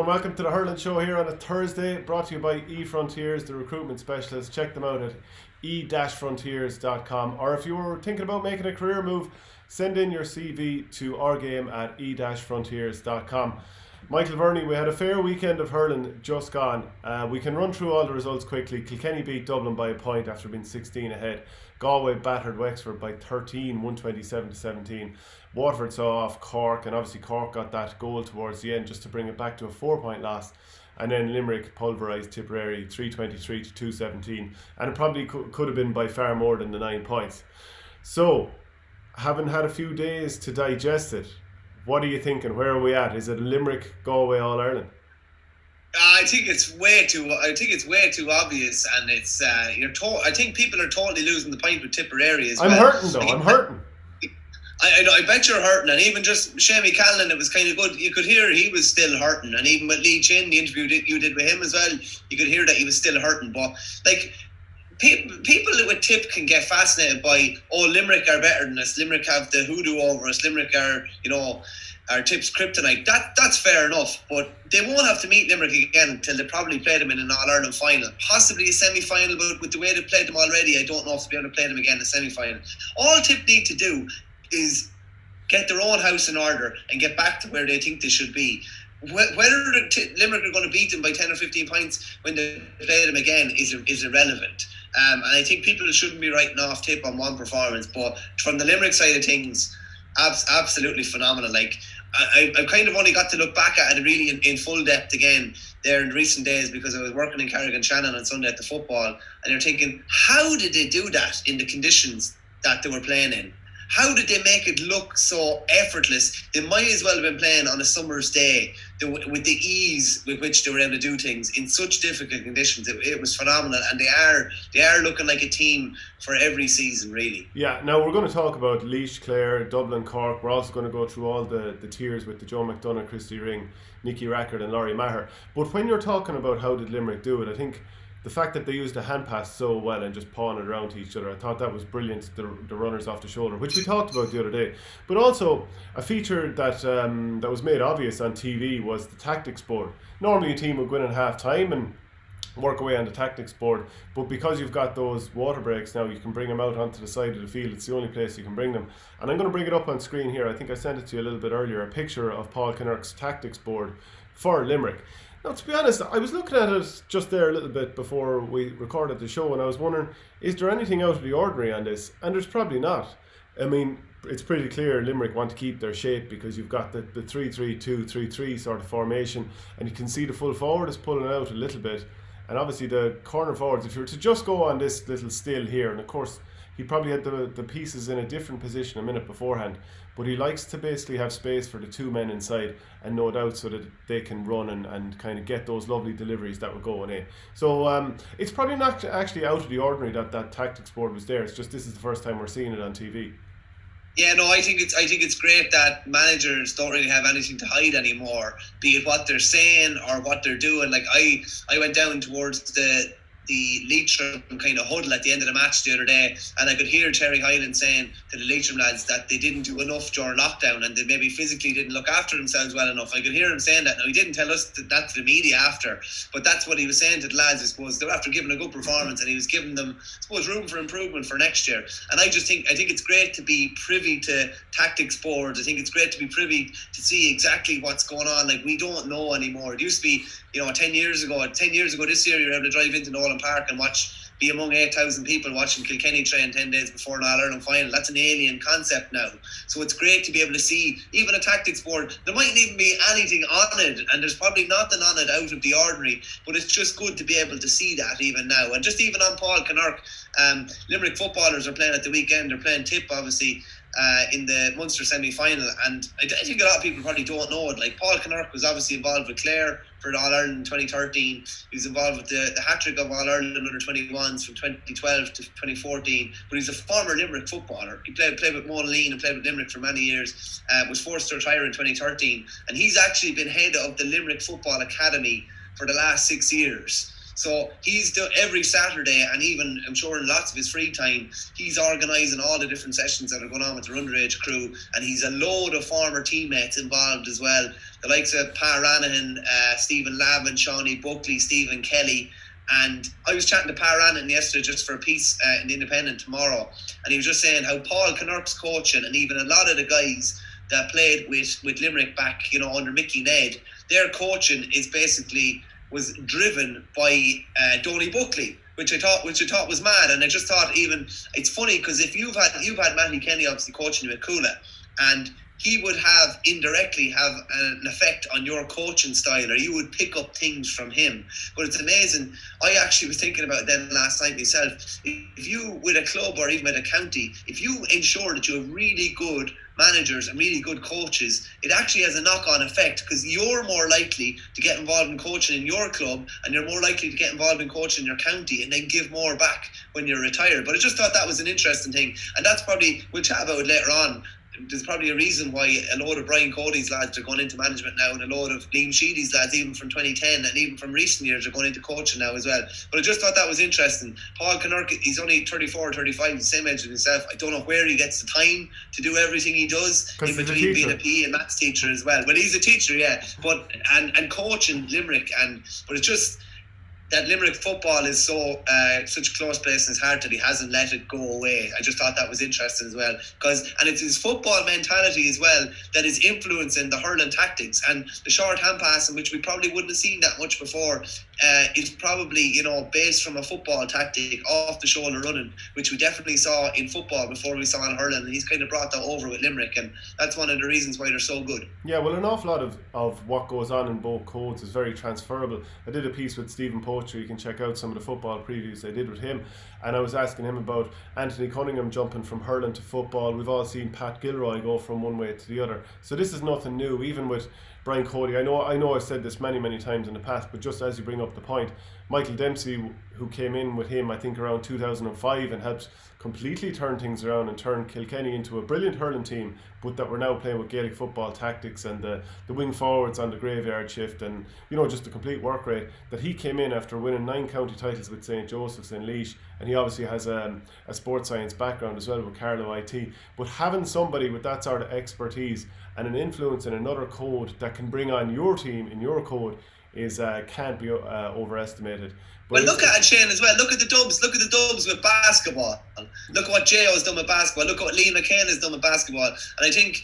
and welcome to the Hurling Show here on a Thursday, brought to you by eFrontiers, the recruitment specialist. Check them out at e-frontiers.com, or if you were thinking about making a career move, send in your CV to ourgame@e-frontiers.com. Michael Verney, we had a fair weekend of hurling just gone. We can run through all the results quickly. Kilkenny beat Dublin by a point after being 16 ahead. Galway battered Wexford by 13, 127-17. Waterford saw off Cork, and obviously Cork got that goal towards the end just to bring it back to a 4-point loss. And then Limerick pulverised Tipperary 323-217, and it probably could have been by far more than the 9 points. So, having had a few days to digest it, what are you thinking? Where are we at? Is it Limerick, Galway, All Ireland? I think it's way too obvious, and it's I think people are totally losing the point with Tipperary as well. I'm hurting though. I'm hurting. I bet you're hurting, and even just Shamie Callan, it was kind of good. You could hear he was still hurting, and even with Lee Chin, the interview you did with him as well, you could hear that he was still hurting. But like, people with Tip can get fascinated by, Limerick are better than us. Limerick have the hoodoo over us. Limerick are, our Tip's kryptonite. That's fair enough, but they won't have to meet Limerick again until they probably play them in an All-Ireland final, possibly a semi-final. But with the way they've played them already, I don't know if they'll be able to play them again in a semi-final. All Tip need to do is get their own house in order and get back to where they think they should be. Whether Limerick are going to beat them by 10 or 15 points when they play them again is irrelevant. And I think people shouldn't be writing off Tip on one performance. But from the Limerick side of things, absolutely phenomenal. Like, I kind of only got to look back at it really in full depth again there in recent days, because I was working in Carrick and Shannon on Sunday at the football, and you're thinking, how did they do that in the conditions that they were playing in? How did they make it look so effortless? They might as well have been playing on a summer's day with the ease with which they were able to do things in such difficult conditions. It was phenomenal, and they are looking like a team for every season, really. Yeah, now we're going to talk about Laois, Clare, Dublin, Cork. We're also going to go through all the tiers with the Joe McDonagh, Christy Ring, Nicky, Rackard and Lory Meagher. But when you're talking about how did Limerick do it, I think the fact that they used a hand pass so well and just pawing it around to each other, I thought that was brilliant, the runners off the shoulder, which we talked about the other day. But also, a feature that that was made obvious on TV was the tactics board. Normally a team would go in at half time and work away on the tactics board, but because you've got those water breaks now, you can bring them out onto the side of the field. It's the only place you can bring them. And I'm going to bring it up on screen here. I think I sent it to you a little bit earlier, a picture of Paul Kinnerk's tactics board for Limerick. Now, to be honest, I was looking at it just there a little bit before we recorded the show, and I was wondering, is there anything out of the ordinary on this? And there's probably not. I mean, it's pretty clear Limerick want to keep their shape, because you've got the 3-3-2, 3-3 sort of formation, and you can see the full forward is pulling out a little bit, and obviously the corner forwards, if you were to just go on this little still here, and of course he probably had the pieces in a different position a minute beforehand, but he likes to basically have space for the two men inside, and no doubt so that they can run and kind of get those lovely deliveries that were going in. So it's probably not actually out of the ordinary that tactics board was there. It's just this is the first time we're seeing it on TV. Yeah, no, I think it's great that managers don't really have anything to hide anymore, be it what they're saying or what they're doing. Like, I went down towards the Leitrim kind of huddle at the end of the match the other day, and I could hear Terry Hyland saying to the Leitrim lads that they didn't do enough during lockdown, and they maybe physically didn't look after themselves well enough. I could hear him saying that. Now, he didn't tell us that to the media after, but that's what he was saying to the lads. I suppose they were after giving a good performance, and he was giving them, I suppose, room for improvement for next year. And I think it's great to be privy to tactics boards. I think it's great to be privy to see exactly what's going on. Like, we don't know anymore. It used to be, 10 years ago this year, you were able to drive into Nolan Park and be among 8,000 people watching Kilkenny train 10 days before an All-Ireland final. That's an alien concept now. So it's great to be able to see even a tactics board. There mightn't even be anything on it, and there's probably nothing on it out of the ordinary, but it's just good to be able to see that even now. And just even on Paul Kinnerk, Limerick footballers are playing at the weekend. They're playing Tipp, obviously, in the Munster semi-final, and I think a lot of people probably don't know it. Like, Paul Kinnerk was obviously involved with Clare for the All-Ireland in 2013. He was involved with the hat-trick of All-Ireland under 21s from 2012 to 2014, but he's a former Limerick footballer. He played with Monaleen and played with Limerick for many years, was forced to retire in 2013, and he's actually been head of the Limerick Football Academy for the last 6 years. So he's every Saturday, and even I'm sure in lots of his free time, he's organising all the different sessions that are going on with the underage crew, and he's a load of former teammates involved as well. The likes of Pa Ranahan, Stephen Lavin, Shawnee Buckley, Stephen Kelly. And I was chatting to Pa Ranahan yesterday just for a piece in the Independent tomorrow, and he was just saying how Paul Kinnerk's coaching, and even a lot of the guys that played with Limerick back, under Mickey Ned, their coaching was driven by Donny Buckley, which I thought was mad. And I just thought, even it's funny because if you've had Matty Kenny obviously coaching you at Coola, and he would indirectly have an effect on your coaching style, or you would pick up things from him. But it's amazing. I actually was thinking about it then last night myself. If you, with a club or even with a county, if you ensure that you have really good managers and really good coaches, it actually has a knock-on effect, because you're more likely to get involved in coaching in your club, and you're more likely to get involved in coaching in your county and then give more back when you're retired. But I just thought that was an interesting thing, and that's probably, we'll chat about it later on. There's probably a reason why a load of Brian Cody's lads are going into management now, and a load of Liam Sheedy's lads, even from 2010 and even from recent years, are going into coaching now as well. But I just thought that was interesting. Paul Kinnerk, he's only 34 or 35, the same age as himself. I don't know where he gets the time to do everything he does, in between being a PE and maths teacher as well. Well, he's a teacher, yeah, but and coaching Limerick, but it's just that Limerick football is such a close place in his heart that he hasn't let it go away. I just thought that was interesting as well, and it's his football mentality as well that is influencing the hurling tactics, and the short hand passing, which we probably wouldn't have seen that much before, is probably based from a football tactic, off the shoulder running, which we definitely saw in football before we saw in hurling, and he's kind of brought that over with Limerick, and that's one of the reasons why they're so good. Yeah, well, an awful lot of what goes on in both codes is very transferable. I did a piece with Stephen Poetry. You can check out some of the football previews I did with him, and I was asking him about Anthony Cunningham jumping from hurling to football. We've all seen Pat Gilroy go from one way to the other, so this is nothing new. Even with Brian Cody, I know I've said this many times in the past, but just as you bring up the point, Michael Dempsey, who came in with him I think around 2005 and helped completely turn things around and turn Kilkenny into a brilliant hurling team, but that we're now playing with Gaelic football tactics and the wing forwards on the graveyard shift, and just the complete work rate, that he came in after winning 9 county titles with St. Joseph's and Laois, and he obviously has a sports science background as well with Carlow IT. But having somebody with that sort of expertise and an influence in another code that can bring on your team in your code is can't be overestimated. But look at it, Shane, as well. Look at the Dubs. Look at the Dubs with basketball. Look at what J.O.'s done with basketball. Look at what Liam McCain has done with basketball. And I think,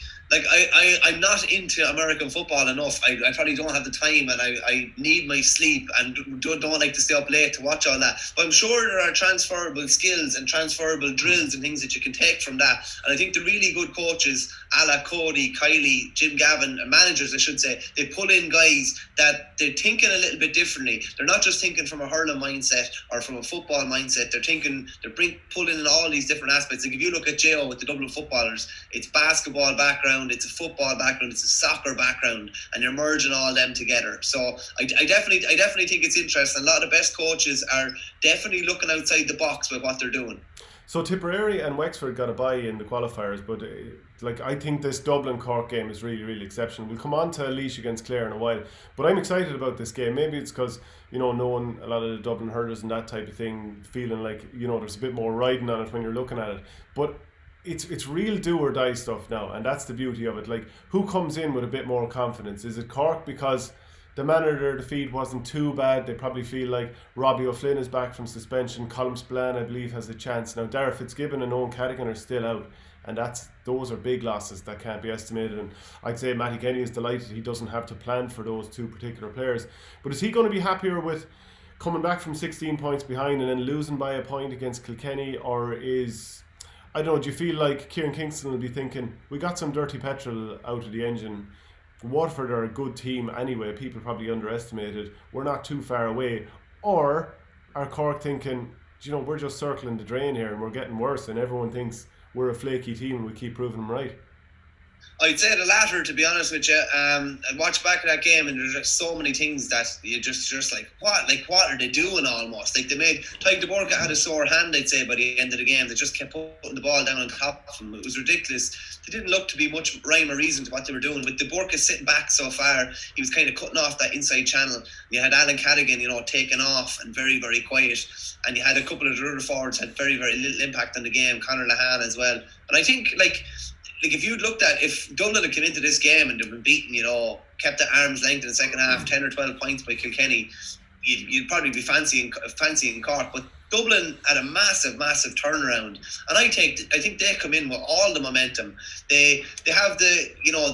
I'm not into American football enough. I probably don't have the time, and I need my sleep, and don't like to stay up late to watch all that. But I'm sure there are transferable skills and transferable drills and things that you can take from that. And I think the really good coaches, a la Cody, Kylie, Jim Gavin, and managers, I should say, they pull in guys that they're thinking a little bit differently. They're not just thinking from a hurling mindset or from a football mindset. They're pulling in all these different aspects. Like if you look at J.O. with the Dublin footballers, it's basketball background, it's a football background, it's a soccer background, and you're merging all them together. So I definitely think it's interesting. A lot of the best coaches are definitely looking outside the box with what they're doing. So Tipperary and Wexford got a bye in the qualifiers, but I think this Dublin-Cork game is really, really exceptional. We'll come on to Laois against Clare in a while, but I'm excited about this game. Maybe it's because, knowing a lot of the Dublin hurlers and that type of thing, feeling like, there's a bit more riding on it when you're looking at it. But it's real do or die stuff now, and that's the beauty of it. Like, who comes in with a bit more confidence? Is it Cork because the manner of their defeat wasn't too bad? They probably feel like Robbie O'Flynn is back from suspension. Colm Spillane, I believe, has a chance. Now, Dara Fitzgibbon and Owen Cadigan are still out, and those are big losses that can't be estimated. And I'd say Matty Kenny is delighted he doesn't have to plan for those two particular players. But is he going to be happier with coming back from 16 points behind and then losing by a point against Kilkenny, or I don't know, do you feel like Kieran Kingston will be thinking, we got some dirty petrol out of the engine, Waterford are a good team anyway, people probably underestimated, we're not too far away? Or are Cork thinking, we're just circling the drain here and we're getting worse, and everyone thinks we're a flaky team and we keep proving them right? I'd say the latter, to be honest with you. I watched back at that game, and there's just so many things that you just like, what are they doing almost? Like, they made Tyke de Borca had a sore hand, I'd say, by the end of the game. They just kept putting the ball down on top of him. It was ridiculous. They didn't look to be much rhyme or reason to what they were doing. With de Borca sitting back so far, he was kind of cutting off that inside channel. You had Alan Cadigan, taking off and very, very quiet. And you had a couple of the other forwards had very, very little impact on the game. Conor Lahan as well. And I think, like if you'd looked at, if Dublin had come into this game and they'd been beaten, kept at arm's length in the second half, 10 or 12 points by Kilkenny, you'd probably be fancying Cork. But Dublin had a massive, massive turnaround, and I think they come in with all the momentum. They have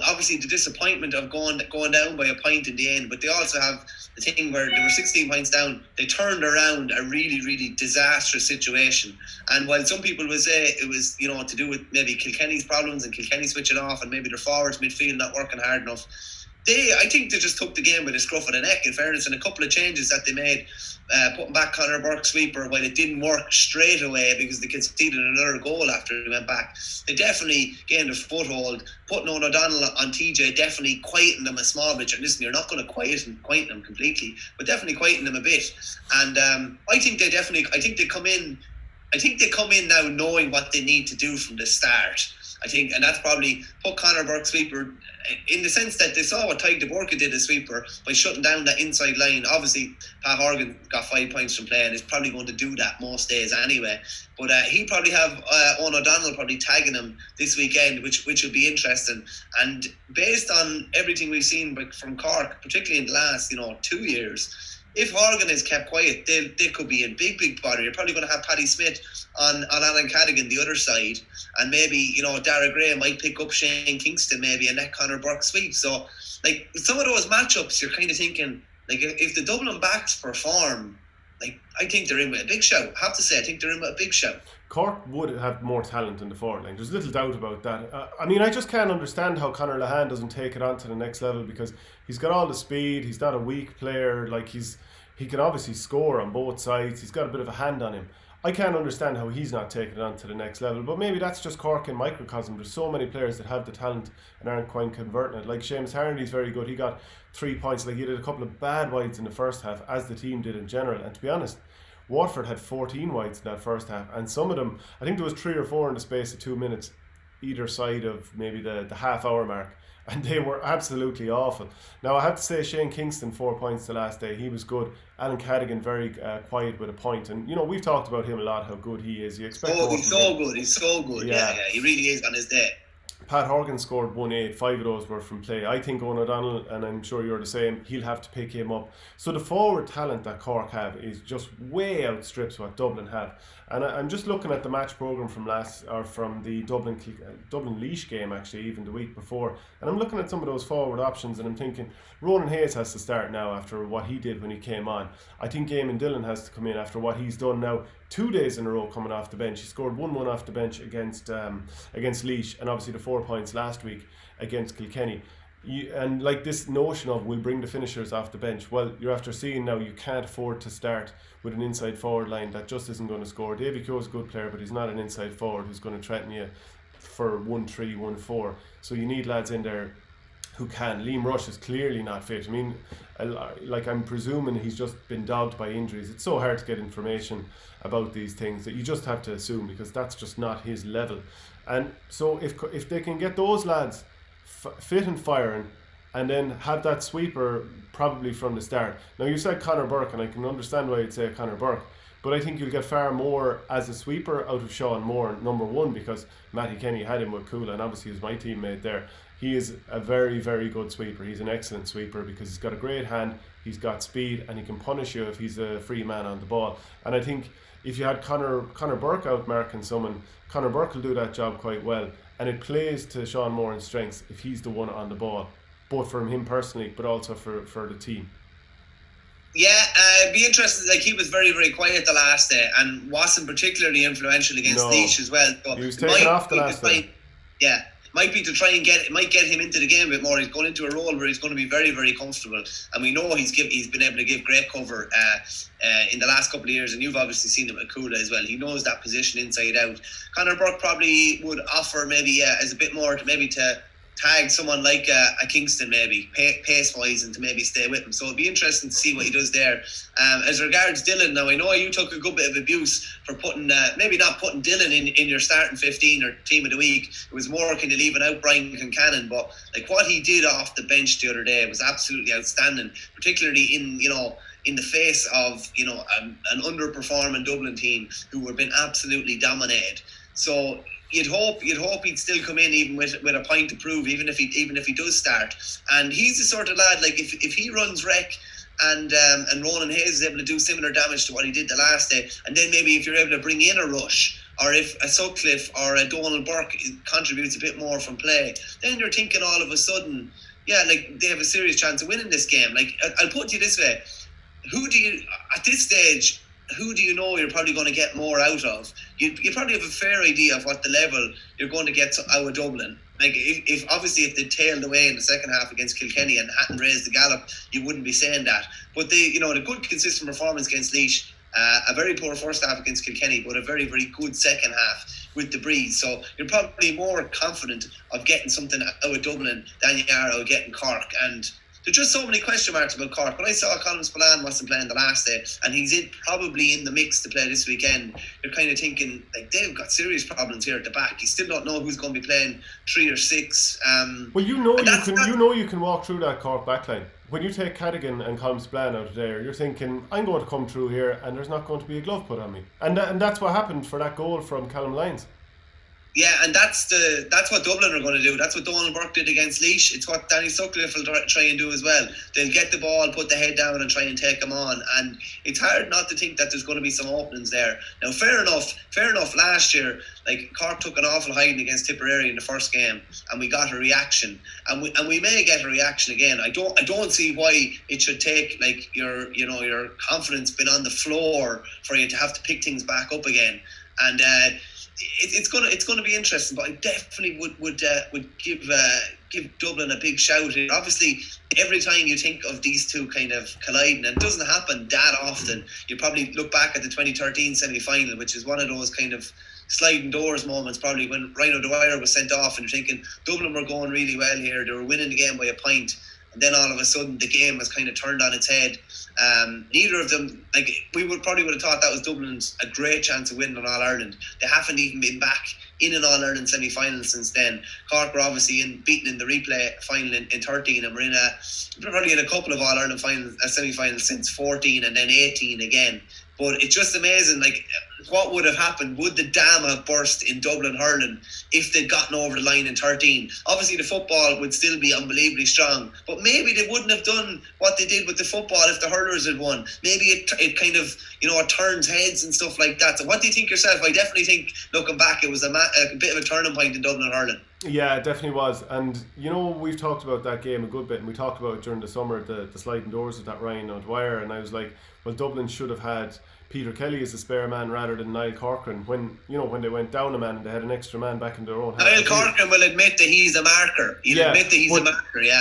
obviously the disappointment of going down by a point in the end, but they also have the thing where they were 16 points down. They turned around a really, really disastrous situation. And while some people would say it was to do with maybe Kilkenny's problems and Kilkenny switching off and maybe their forwards midfield not working hard enough, I think they just took the game by the scruff of the neck, in fairness, and a couple of changes that they made, putting back Conor Burke's sweeper while it didn't work straight away because they conceded another goal after they went back. They definitely gained a foothold. Putting on O'Donnell on TJ definitely quietened them a small bit. And listen, you're not going to quieten them completely, but definitely quieten them a bit. And I think they come in now knowing what they need to do from the start. I think, and that's probably put Conor Burke's sweeper in the sense that they saw what Tyke de Borca did as sweeper by shutting down that inside line. Obviously, Pat Horgan got 5 points from play and is probably going to do that most days anyway. But he probably have Owen O'Donnell probably tagging him this weekend, which will be interesting. And based on everything we've seen from Cork, particularly in the last 2 years, if Horgan is kept quiet, they could be in big, big bother. You're probably going to have Paddy Smith on Alan Cadigan the other side, and maybe Dara Gray might pick up Shane Kingston maybe and let Conor Burke sweep. So like some of those matchups, you're kind of thinking like if the Dublin backs perform, like I think they're in with a big shout. I have to say, I think they're in with a big shout. Cork would have more talent in the forward line. There's little doubt about that. I just can't understand how Conor Lahan doesn't take it on to the next level, because he's got all the speed. He's not a weak player. Like he can obviously score on both sides. He's got a bit of a hand on him. I can't understand how he's not taking it on to the next level. But maybe that's just Cork in microcosm. There's so many players that have the talent and aren't quite converting it. Like Seamus Harney's very good. He got 3 points. Like he did a couple of bad wides in the first half, as the team did in general. And to be honest, Watford had 14 wides in that first half, and some of them, I think there was 3 or 4 in the space of 2 minutes either side of maybe the half hour mark, and they were absolutely awful. Now I have to say, Shane Kingston 4 points the last day, he was good. Alan Cadigan very quiet with a point, and we've talked about him a lot, how good he is. You expect he's so good. Yeah, he really is on his day. Pat Horgan scored 1-8, 5 of those were from play. I think Owen O'Donnell, and I'm sure you're the same, he'll have to pick him up. So the forward talent that Cork have is just way outstrips what Dublin have. And I'm just looking at the match programme from the Dublin Laois game, actually, even the week before. And I'm looking at some of those forward options, and I'm thinking Ronan Hayes has to start now after what he did when he came on. I think Eamon Dillon has to come in after what he's done now 2 days in a row coming off the bench. He scored 1-1 off the bench against Laois, and obviously the 4 points last week against Kilkenny. And like this notion of we'll bring the finishers off the bench, well, you're after seeing now you can't afford to start with an inside forward line that just isn't going to score. Davy Keogh's a good player, but he's not an inside forward who's going to threaten you for 1-3, 1-4. So you need lads in there who can. Liam Rush is clearly not fit. I mean, I'm presuming he's just been dogged by injuries. It's so hard to get information about these things that you just have to assume, because that's just not his level. And so if they can get those lads fit and firing, and then have that sweeper probably from the start. Now you said Conor Burke, and I can understand why you'd say Conor Burke, but I think you'll get far more as a sweeper out of Sean Moore, number one, because Matty Kenny had him with Kula, and obviously he was my teammate there. He is a very, very good sweeper. He's an excellent sweeper because he's got a great hand, he's got speed, and he can punish you if he's a free man on the ball. And I think if you had Conor Burke out marking someone, Conor Burke will do that job quite well. And it plays to Sean Moran's strengths if he's the one on the ball, both from him personally, but also for the team. Yeah, it'd be interesting. Like, he was very, very quiet the last day, and wasn't particularly influential against Laois as well. So he was taken off the last day. Yeah, might be to try and get him into the game a bit more. He's going into a role where he's going to be very, very comfortable, and we know he's been able to give great cover in the last couple of years, and you've obviously seen him at Kula as well. He knows that position inside out. Conor Burke probably would offer maybe as a bit more to tag someone like a Kingston maybe pace-wise and to maybe stay with him. So it'll be interesting to see what he does there. As regards Dylan, now I know you took a good bit of abuse for putting maybe not putting Dylan in your starting 15 or team of the week. It was more kind of leaving out Brian Concannon, but like what he did off the bench the other day was absolutely outstanding, particularly in the face of an underperforming Dublin team who were being absolutely dominated. So you'd hope he'd still come in even with a point to prove, even if he does start. And he's the sort of lad, like if he runs rec and Ronan Hayes is able to do similar damage to what he did the last day, and then maybe if you're able to bring in a Rush, or if a Sutcliffe or a Donald Burke contributes a bit more from play, then you're thinking all of a sudden, yeah, like they have a serious chance of winning this game. Like I'll put it to you this way: at this stage, who do you know you're probably going to get more out of? You probably have a fair idea of what the level you're going to get out of Dublin. Like if they tailed away in the second half against Kilkenny and hadn't raised the gallop, you wouldn't be saying that. But the good consistent performance against Laois, a very poor first half against Kilkenny, but a very, very good second half with the breeze. So you're probably more confident of getting something out of Dublin than you are out of getting Cork. And there's just so many question marks about Cork. When I saw Colin Spillane wasn't playing the last day, and he's probably in the mix to play this weekend, you're kind of thinking, like, they've got serious problems here at the back. You still don't know who's going to be playing 3 or 6. Well, you can walk through that Cork backline. When you take Cadigan and Colin Spillane out of there, you're thinking, I'm going to come through here and there's not going to be a glove put on me. And that's what happened for that goal from Callum Lyons. Yeah, and that's what Dublin are going to do. That's what Donald Burke did against Laois. It's what Danny Sutcliffe will try and do as well. They'll get the ball, put the head down and try and take them on. And it's hard not to think that there's going to be some openings there. Now, fair enough, last year, like Cork took an awful hiding against Tipperary in the first game and we got a reaction. And we may get a reaction again. I don't see why it should take like your confidence been on the floor for you to have to pick things back up again. And it's gonna be interesting, but I definitely would give Dublin a big shout. Obviously, every time you think of these two kind of colliding, and it doesn't happen that often, you probably look back at the 2013 semi-final, which is one of those kind of sliding doors moments, probably when Rhino Dwyer was sent off, and you're thinking Dublin were going really well here. They were winning the game by a point, and then all of a sudden the game was kind of turned on its head. Neither of them, like we would have thought that was Dublin's a great chance of winning an All-Ireland. They haven't even been back in an All-Ireland semi-final since then. Cork were obviously beaten in the replay final in 13, and we're probably in a couple of All-Ireland semi-finals since 14 and then 18 again. But it's just amazing, like, what would have happened? Would the dam have burst in Dublin hurling if they'd gotten over the line in 13? Obviously, the football would still be unbelievably strong, but maybe they wouldn't have done what they did with the football if the hurlers had won. Maybe it kind of, it turns heads and stuff like that. So what do you think yourself? I definitely think, looking back, it was a bit of a turning point in Dublin hurling. Yeah, it definitely was. And, we've talked about that game a good bit, and we talked about it during the summer, the sliding doors of that Ryan O'Dwyer, and I was like, well, Dublin should have had Peter Kelly as a spare man rather than Niall Corcoran when they went down a man and they had an extra man back in their own half. Niall Corcoran will admit that he's a marker.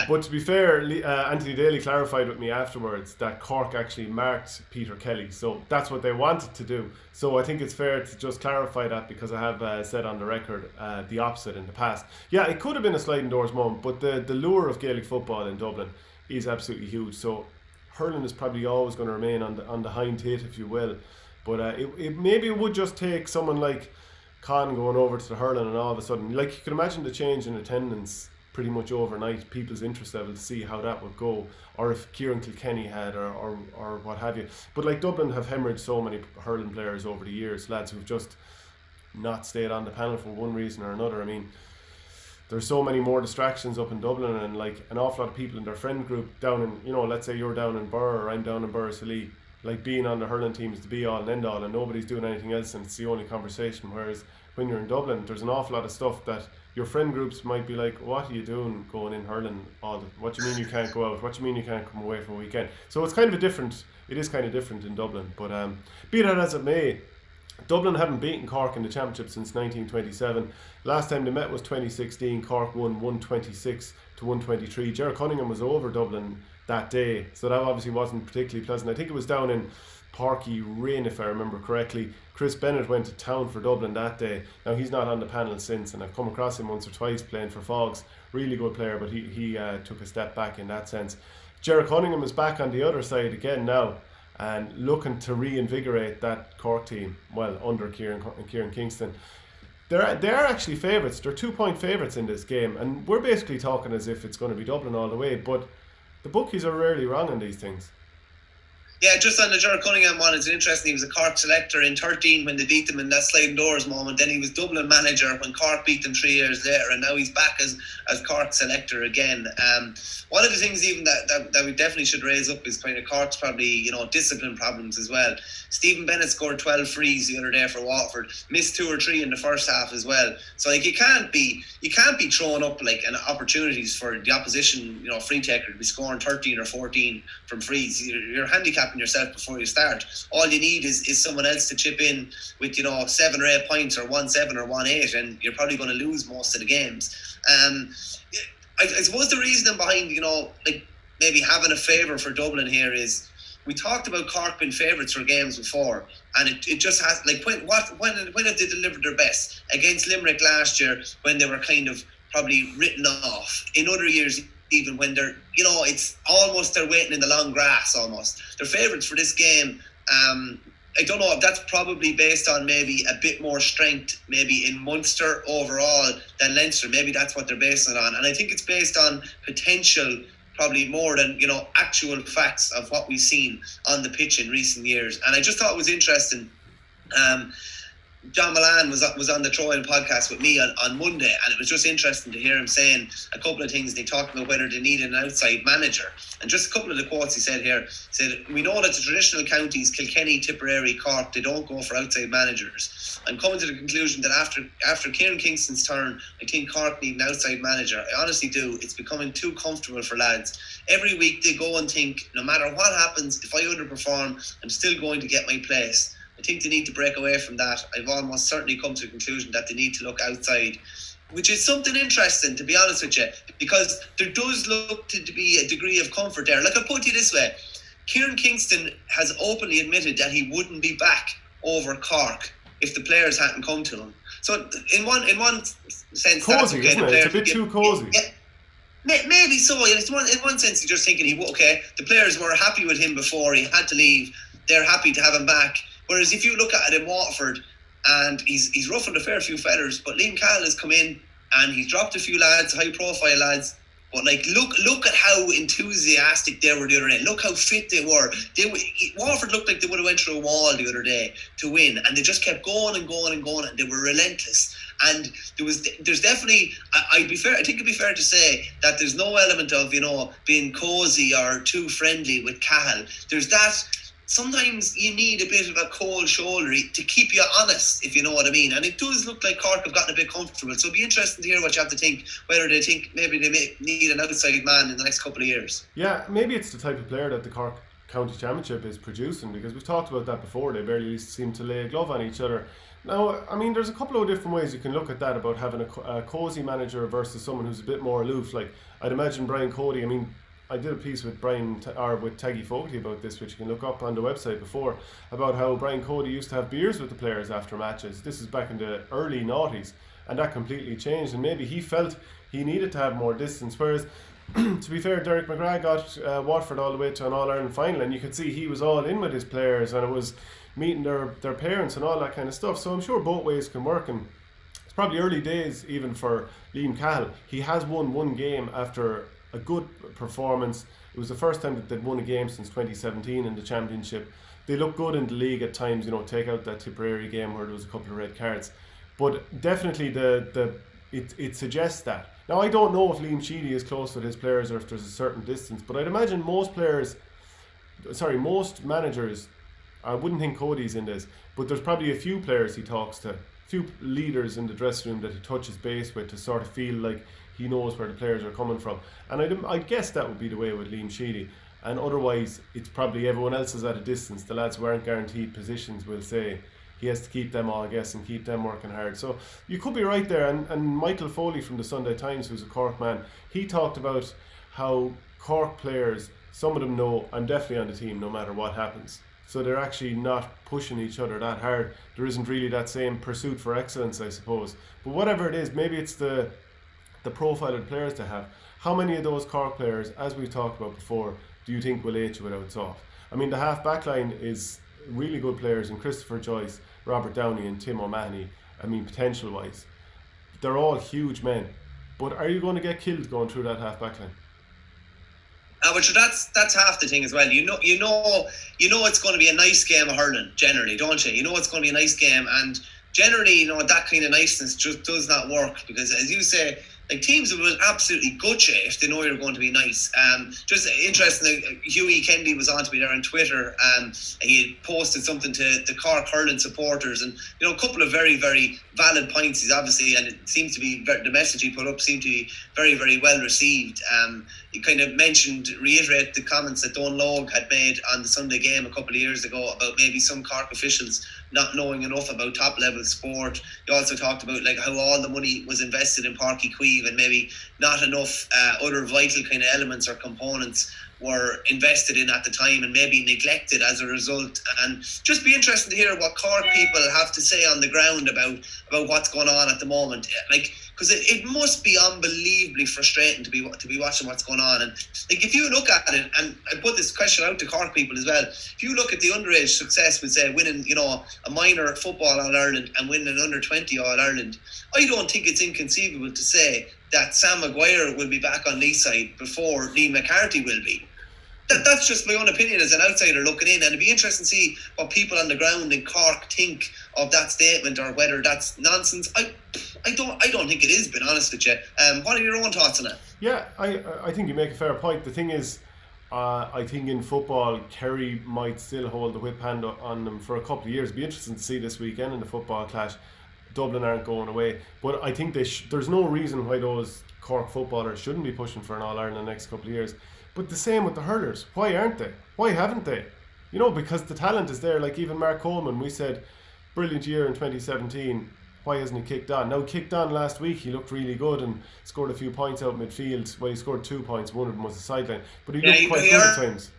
But to be fair, Anthony Daly clarified with me afterwards that Cork actually marked Peter Kelly, so that's what they wanted to do. So I think it's fair to just clarify that, because I have said on the record the opposite in the past. Yeah, it could have been a sliding doors moment, but the lure of Gaelic football in Dublin is absolutely huge. So hurling is probably always going to remain on the hind tit, if you will. But maybe it would just take someone like Con going over to the hurling, and all of a sudden, like, you can imagine the change in attendance pretty much overnight, people's interest level, to see how that would go, or if Kieran Kilkenny had, or what have you. But like, Dublin have hemorrhaged so many hurling players over the years, lads who've just not stayed on the panel for one reason or another. I mean, there's so many more distractions up in Dublin, and like an awful lot of people in their friend group down in, let's say you're down in Burr or I'm down in Burrasalee, like, being on the hurling team is the be all and end all, and nobody's doing anything else, and it's the only conversation. Whereas when you're in Dublin, there's an awful lot of stuff that your friend groups might be like, what are you doing going in hurling what do you mean you can't go out? What do you mean you can't come away for a weekend? So it is kind of different in Dublin. But be that as it may, Dublin haven't beaten Cork in the championship since 1927. Last time they met was 2016. Cork won 126 to 123. Gerard Cunningham was over Dublin that day, so that obviously wasn't particularly pleasant. I think it was down in Parky Rin, if I remember correctly. Chris Bennett went to town for Dublin that day. Now, he's not on the panel since, and I've come across him once or twice playing for Fogs. Really good player, but he took a step back in that sense. Gerard Cunningham is back on the other side again now, and looking to reinvigorate that Cork team, well, under Kieran Kingston. They're actually favourites. They're 2-point favourites in this game, and we're basically talking as if it's going to be Dublin all the way, but the bookies are rarely wrong on these things. Yeah, just on the Gerard Cunningham one, it's interesting. He was a Cork selector in 13 when they beat them in that sliding doors moment. Then he was Dublin manager when Cork beat them 3 years later, and now he's back as Cork selector again. One of the things even that we definitely should raise up is kind of Cork's probably, discipline problems as well. Stephen Bennett scored 12 frees the other day for Waterford, missed 2 or 3 in the first half as well. So you can't be throwing up opportunities for the opposition, free taker to be scoring 13 or 14 from frees. You're handicapping yourself before you start. All you need is someone else to chip in with 7 or 8 points, or 1-7 or 1-8, and you're probably going to lose most of the games. I suppose the reason behind maybe having a favour for Dublin here is, we talked about Cork being favourites for games before, and it just has, when have they delivered their best? Against Limerick last year, when they were kind of probably written off. In other years, even when they're, it's almost they're waiting in the long grass almost. They're favourites for this game. I don't know if that's probably based on maybe a bit more strength maybe in Munster overall than Leinster. Maybe that's what they're basing it on. And I think it's based on potential probably more than, actual facts of what we've seen on the pitch in recent years. And I just thought it was interesting. John Milan was on the Throw-In podcast with me on Monday, and it was just interesting to hear him saying a couple of things. They talked about whether they need an outside manager, and just a couple of the quotes he said here. He said, "We know that the traditional counties, Kilkenny, Tipperary, Cork, they don't go for outside managers. I'm coming to the conclusion that after Kieran Kingston's turn, I think Cork need an outside manager. I honestly do. It's becoming too comfortable for lads. Every week they go and think, no matter what happens, if I underperform, I'm still going to get my place. I think they need to break away from that. I've almost certainly come to the conclusion that they need to look outside," which is something interesting, to be honest with you, because there does look to be a degree of comfort there. I'll put it this way. Kieran Kingston has openly admitted that he wouldn't be back over Cork if the players hadn't come to him. So in one sense, cozy, that's okay. Isn't it? It's a bit too cozy. Yeah, maybe so. In one sense, you're just thinking the players were happy with him before he had to leave. They're happy to have him back. Whereas if you look at it in Waterford, and he's ruffled a fair few feathers, but Liam Cahill has come in and he's dropped a few lads, high profile lads. But look at how enthusiastic they were the other day. Look how fit they were. Waterford looked like they would have went through a wall the other day to win, and they just kept going and going and going, and they were relentless. And there's definitely, I think it'd be fair to say that there's no element of being cozy or too friendly with Cahill. There's that. Sometimes you need a bit of a cold shoulder to keep you honest, if you know what I mean. And it does look like Cork have gotten a bit comfortable. So it'll be interesting to hear what you have to think, whether they think maybe they may need an outside man in the next couple of years. Yeah, maybe it's the type of player that the Cork County Championship is producing, because we've talked about that before. They barely seem to lay a glove on each other. Now, I mean, there's a couple of different ways you can look at that, about having a cosy manager versus someone who's a bit more aloof. Like, I'd imagine Brian Cody, I did a piece with with Taggy Fogarty about this, which you can look up on the website before, about how Brian Cody used to have beers with the players after matches. This is back in the early noughties, and that completely changed, and maybe he felt he needed to have more distance. Whereas, to be fair, Derek McGrath got Watford all the way to an All-Ireland final, and you could see he was all in with his players, and it was meeting their parents and all that kind of stuff. So I'm sure both ways can work, and it's probably early days even for Liam Cahill. He has won one game after a good performance. It was the first time that they'd won a game since 2017 in the championship. They look good in the league at times, take out that Tipperary game where there was a couple of red cards. But definitely it suggests that. Now, I don't know if Liam Sheedy is close with his players or if there's a certain distance, but I'd imagine most managers, I wouldn't think Cody's in this, but there's probably a few players he talks to, a few leaders in the dressing room that he touches base with to sort of feel like he knows where the players are coming from. And I'd guess that would be the way with Liam Sheedy. And otherwise, it's probably everyone else is at a distance. The lads who aren't guaranteed positions will say he has to keep them all, I guess, and keep them working hard. So you could be right there. And Michael Foley from the Sunday Times, who's a Cork man, he talked about how Cork players, some of them know, I'm definitely on the team no matter what happens. so they're actually not pushing each other that hard. There isn't really that same pursuit for excellence, I suppose. But whatever it is, maybe it's the profile of the players to have. How many of those Cork players, as we've talked about before, do you think will age without soft? I mean, the half back line is really good players in Christopher Joyce, Robert Downey and Tim O'Mahony. I mean, potential wise, they're all huge men. But are you going to get killed going through that half back line? But that's half the thing as well. You know it's going to be a nice game of hurling generally, don't you? You know it's going to be a nice game, and generally, that kind of niceness just does not work because, as you say, like teams will absolutely gut you if they know you're going to be nice. Just interesting, Hughie Kennedy was on to me there on Twitter. He had posted something to the Cork hurling supporters, and a couple of very, very valid points. He's obviously, and it seems to be the message he put up seemed to be very, very well received. He kind of reiterate the comments that Don Logue had made on the Sunday game a couple of years ago about maybe some Cork officials not knowing enough about top level sport. He also talked about like how all the money was invested in Páirc Uí Chaoimh and maybe not enough other vital kind of elements or components were invested in at the time and maybe neglected as a result. And just be interested to hear what Cork people have to say on the ground about what's going on at the moment. Like, because it must be unbelievably frustrating to be watching what's going on. And like, if you look at it, and I put this question out to Cork people as well, if you look at the underage success with, say, winning, a minor football All-Ireland and winning an under-20 All-Ireland, I don't think it's inconceivable to say that Sam Maguire will be back on Lee's side before Liam McCarthy will be. That's just my own opinion as an outsider looking in, and it'd be interesting to see what people on the ground in Cork think of that statement or whether that's nonsense. I don't think it is, being honest with you. What are your own thoughts on it? Yeah, I think you make a fair point. The thing is, I think in football, Kerry might still hold the whip hand on them for a couple of years. It'd be interesting to see this weekend in the football clash. Dublin aren't going away, but I think there's no reason why those Cork footballers shouldn't be pushing for an All-Ireland in the next couple of years. But the same with the hurlers. Why aren't they? Why haven't they? Because the talent is there. Like even Mark Coleman, we said, brilliant year in 2017. Why hasn't he kicked on? Now, he kicked on last week. He looked really good and scored a few points out midfield. Well, he scored 2 points. One of them was a sideline. But he looked quite good at times.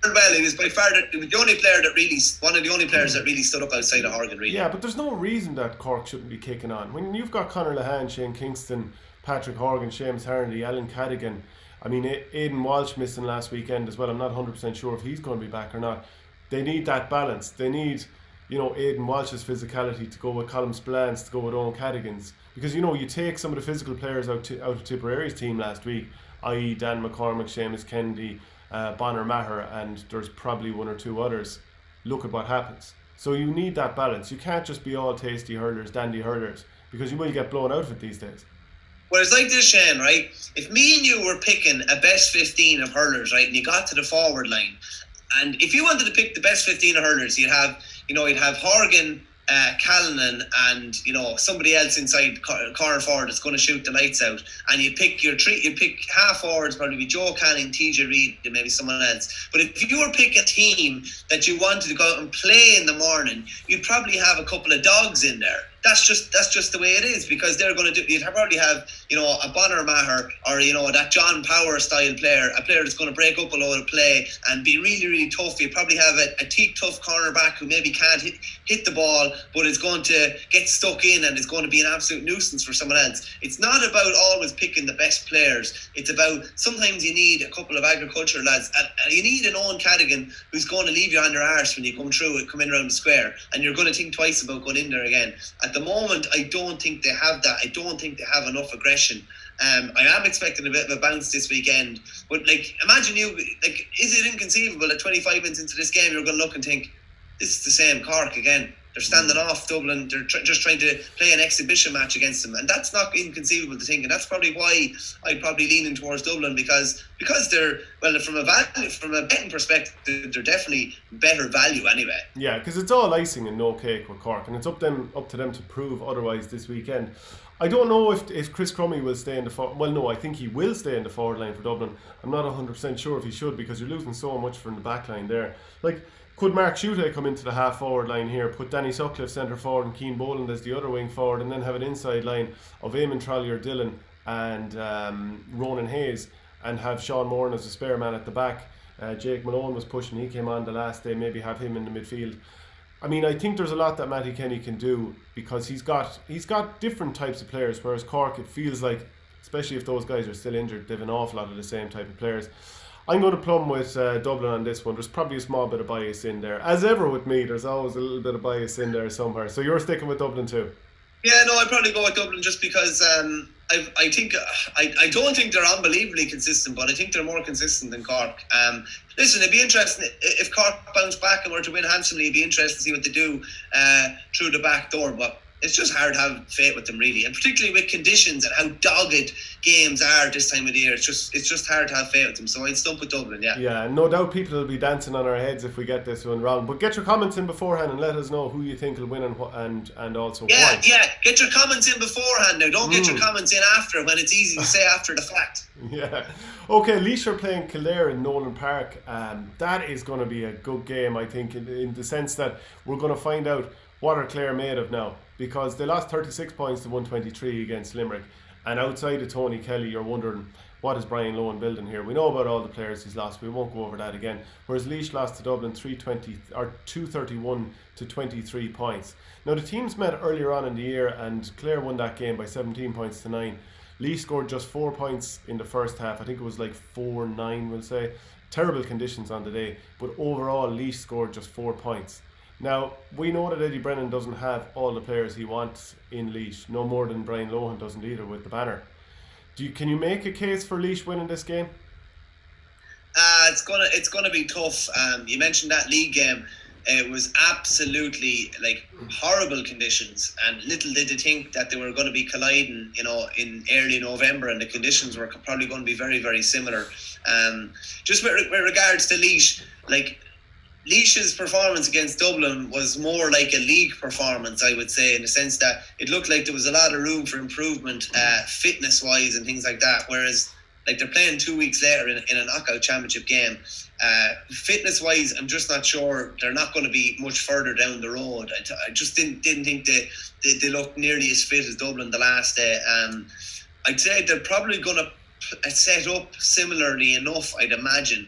Well, he was by far the only player that really, one of the only players that really stood up outside of Horgan, really. Yeah, but there's no reason that Cork shouldn't be kicking on. When you've got Conor Lahan, Shane Kingston, Patrick Horgan, Seamus Harnedy, Alan Cadigan, I mean, Aidan Walsh missing last weekend as well. I'm not 100% sure if he's going to be back or not. They need that balance. They need, Aidan Walsh's physicality to go with Colm Spillane's, to go with Owen Cadigan's. Because, you take some of the physical players out of Tipperary's team last week, i.e. Dan McCormick, Seamus Kennedy, Bonner Maher, and there's probably one or two others. Look at what happens. So you need that balance. You can't just be all tasty hurlers, dandy hurlers, because you will get blown out of it these days. Well, it's like this, Shane, right? If me and you were picking a best 15 of hurlers, right, and you got to the forward line, and if you wanted to pick the best 15 of hurlers, you'd have Horgan, Callanan, and somebody else inside corner forward that's going to shoot the lights out, and you pick half forwards, probably be Joe Canning, TJ Reid, and maybe someone else. But if you were picking a team that you wanted to go out and play in the morning, you'd probably have a couple of dogs in there. That's just the way it is, because they're going to do. You'd probably have a Bonner Maher or that John Power style player, a player that's going to break up a load of play and be really, really tough. You probably have a teak tough cornerback who maybe can't hit the ball, but is going to get stuck in and is going to be an absolute nuisance for someone else. It's not about always picking the best players. It's about sometimes you need a couple of agricultural lads. You need an Owen Cadigan who's going to leave you on your arse when you come in around the square, and you're going to think twice about going in there again. At the moment, I don't think they have that. I don't think they have enough aggression. I am expecting a bit of a bounce this weekend, but imagine is it inconceivable that 25 minutes into this game you're going to look and think, this is the same Cork again? They're standing off Dublin. They're just trying to play an exhibition match against them, and that's not inconceivable to think. And that's probably why I'd probably leaning towards Dublin, because they're, well, from a betting perspective, they're definitely better value anyway. Yeah, because it's all icing and no cake with Cork, and it's up to them to prove otherwise this weekend. I don't know if Chris Crummy will stay in the forward. Well, no, I think he will stay in the forward line for Dublin. I'm not 100% sure if he should, because you're losing so much from the back line there. Could Mark Schutte come into the half forward line here, put Danny Sutcliffe centre forward and Keane Boland as the other wing forward, and then have an inside line of Eamon Trollier Dillon and Ronan Hayes, and have Sean Moran as a spare man at the back, Jake Malone was pushing, he came on the last day, maybe have him in the midfield. I mean, I think there's a lot that Matty Kenny can do, because he's got different types of players, whereas Cork, it feels like, especially if those guys are still injured, they've an awful lot of the same type of players. I'm going to plumb with Dublin on this one. There's probably a small bit of bias in there. As ever with me, there's always a little bit of bias in there somewhere. So you're sticking with Dublin too? Yeah, no, I'd probably go with Dublin just because I think I don't think they're unbelievably consistent, but I think they're more consistent than Cork. Listen, it'd be interesting if Cork bounce back and were to win handsomely. It'd be interesting to see what they do through the back door, but it's just hard to have faith with them, really, and particularly with conditions and how dogged games are this time of the year. It's just hard to have faith with them. So I'd stump with Dublin. Yeah, no doubt people will be dancing on our heads if we get this one wrong. But get your comments in beforehand and let us know who you think will win and also why. Yeah. Get your comments in beforehand now. Don't get your comments in after, when it's easy to say after the fact. Yeah. Okay, Laois are playing Kildare in Nolan Park. That is going to be a good game, I think, in the sense that we're going to find out what are Clare made of now, because they lost 36 points to 123 against Limerick, and outside of Tony Kelly you're wondering, what is Brian Lohan building here? We know about all the players he's lost, we won't go over that again. Whereas Laois lost to Dublin 231 to 23 points. Now the teams met earlier on in the year and Clare won that game by 17 points to 9. Laois scored just 4 points in the first half. I think it was like 4-9, we'll say. Terrible conditions on the day, but overall Laois scored just 4 points. Now, we know that Eddie Brennan doesn't have all the players he wants in Laois, no more than Brian Lohan doesn't either with the banner. Can you make a case for Laois winning this game? It's gonna be tough. You mentioned that league game. It was absolutely horrible conditions, and little did they think that they were going to be colliding, in early November, and the conditions were probably going to be very, very similar. Just with regards to Laois, Laois's performance against Dublin was more like a league performance, I would say, in the sense that it looked like there was a lot of room for improvement, fitness-wise and things like that, whereas they're playing 2 weeks later in a knockout championship game. Fitness-wise, I'm just not sure they're not going to be much further down the road. I just didn't think they looked nearly as fit as Dublin the last day. I'd say they're probably going to set up similarly enough, I'd imagine.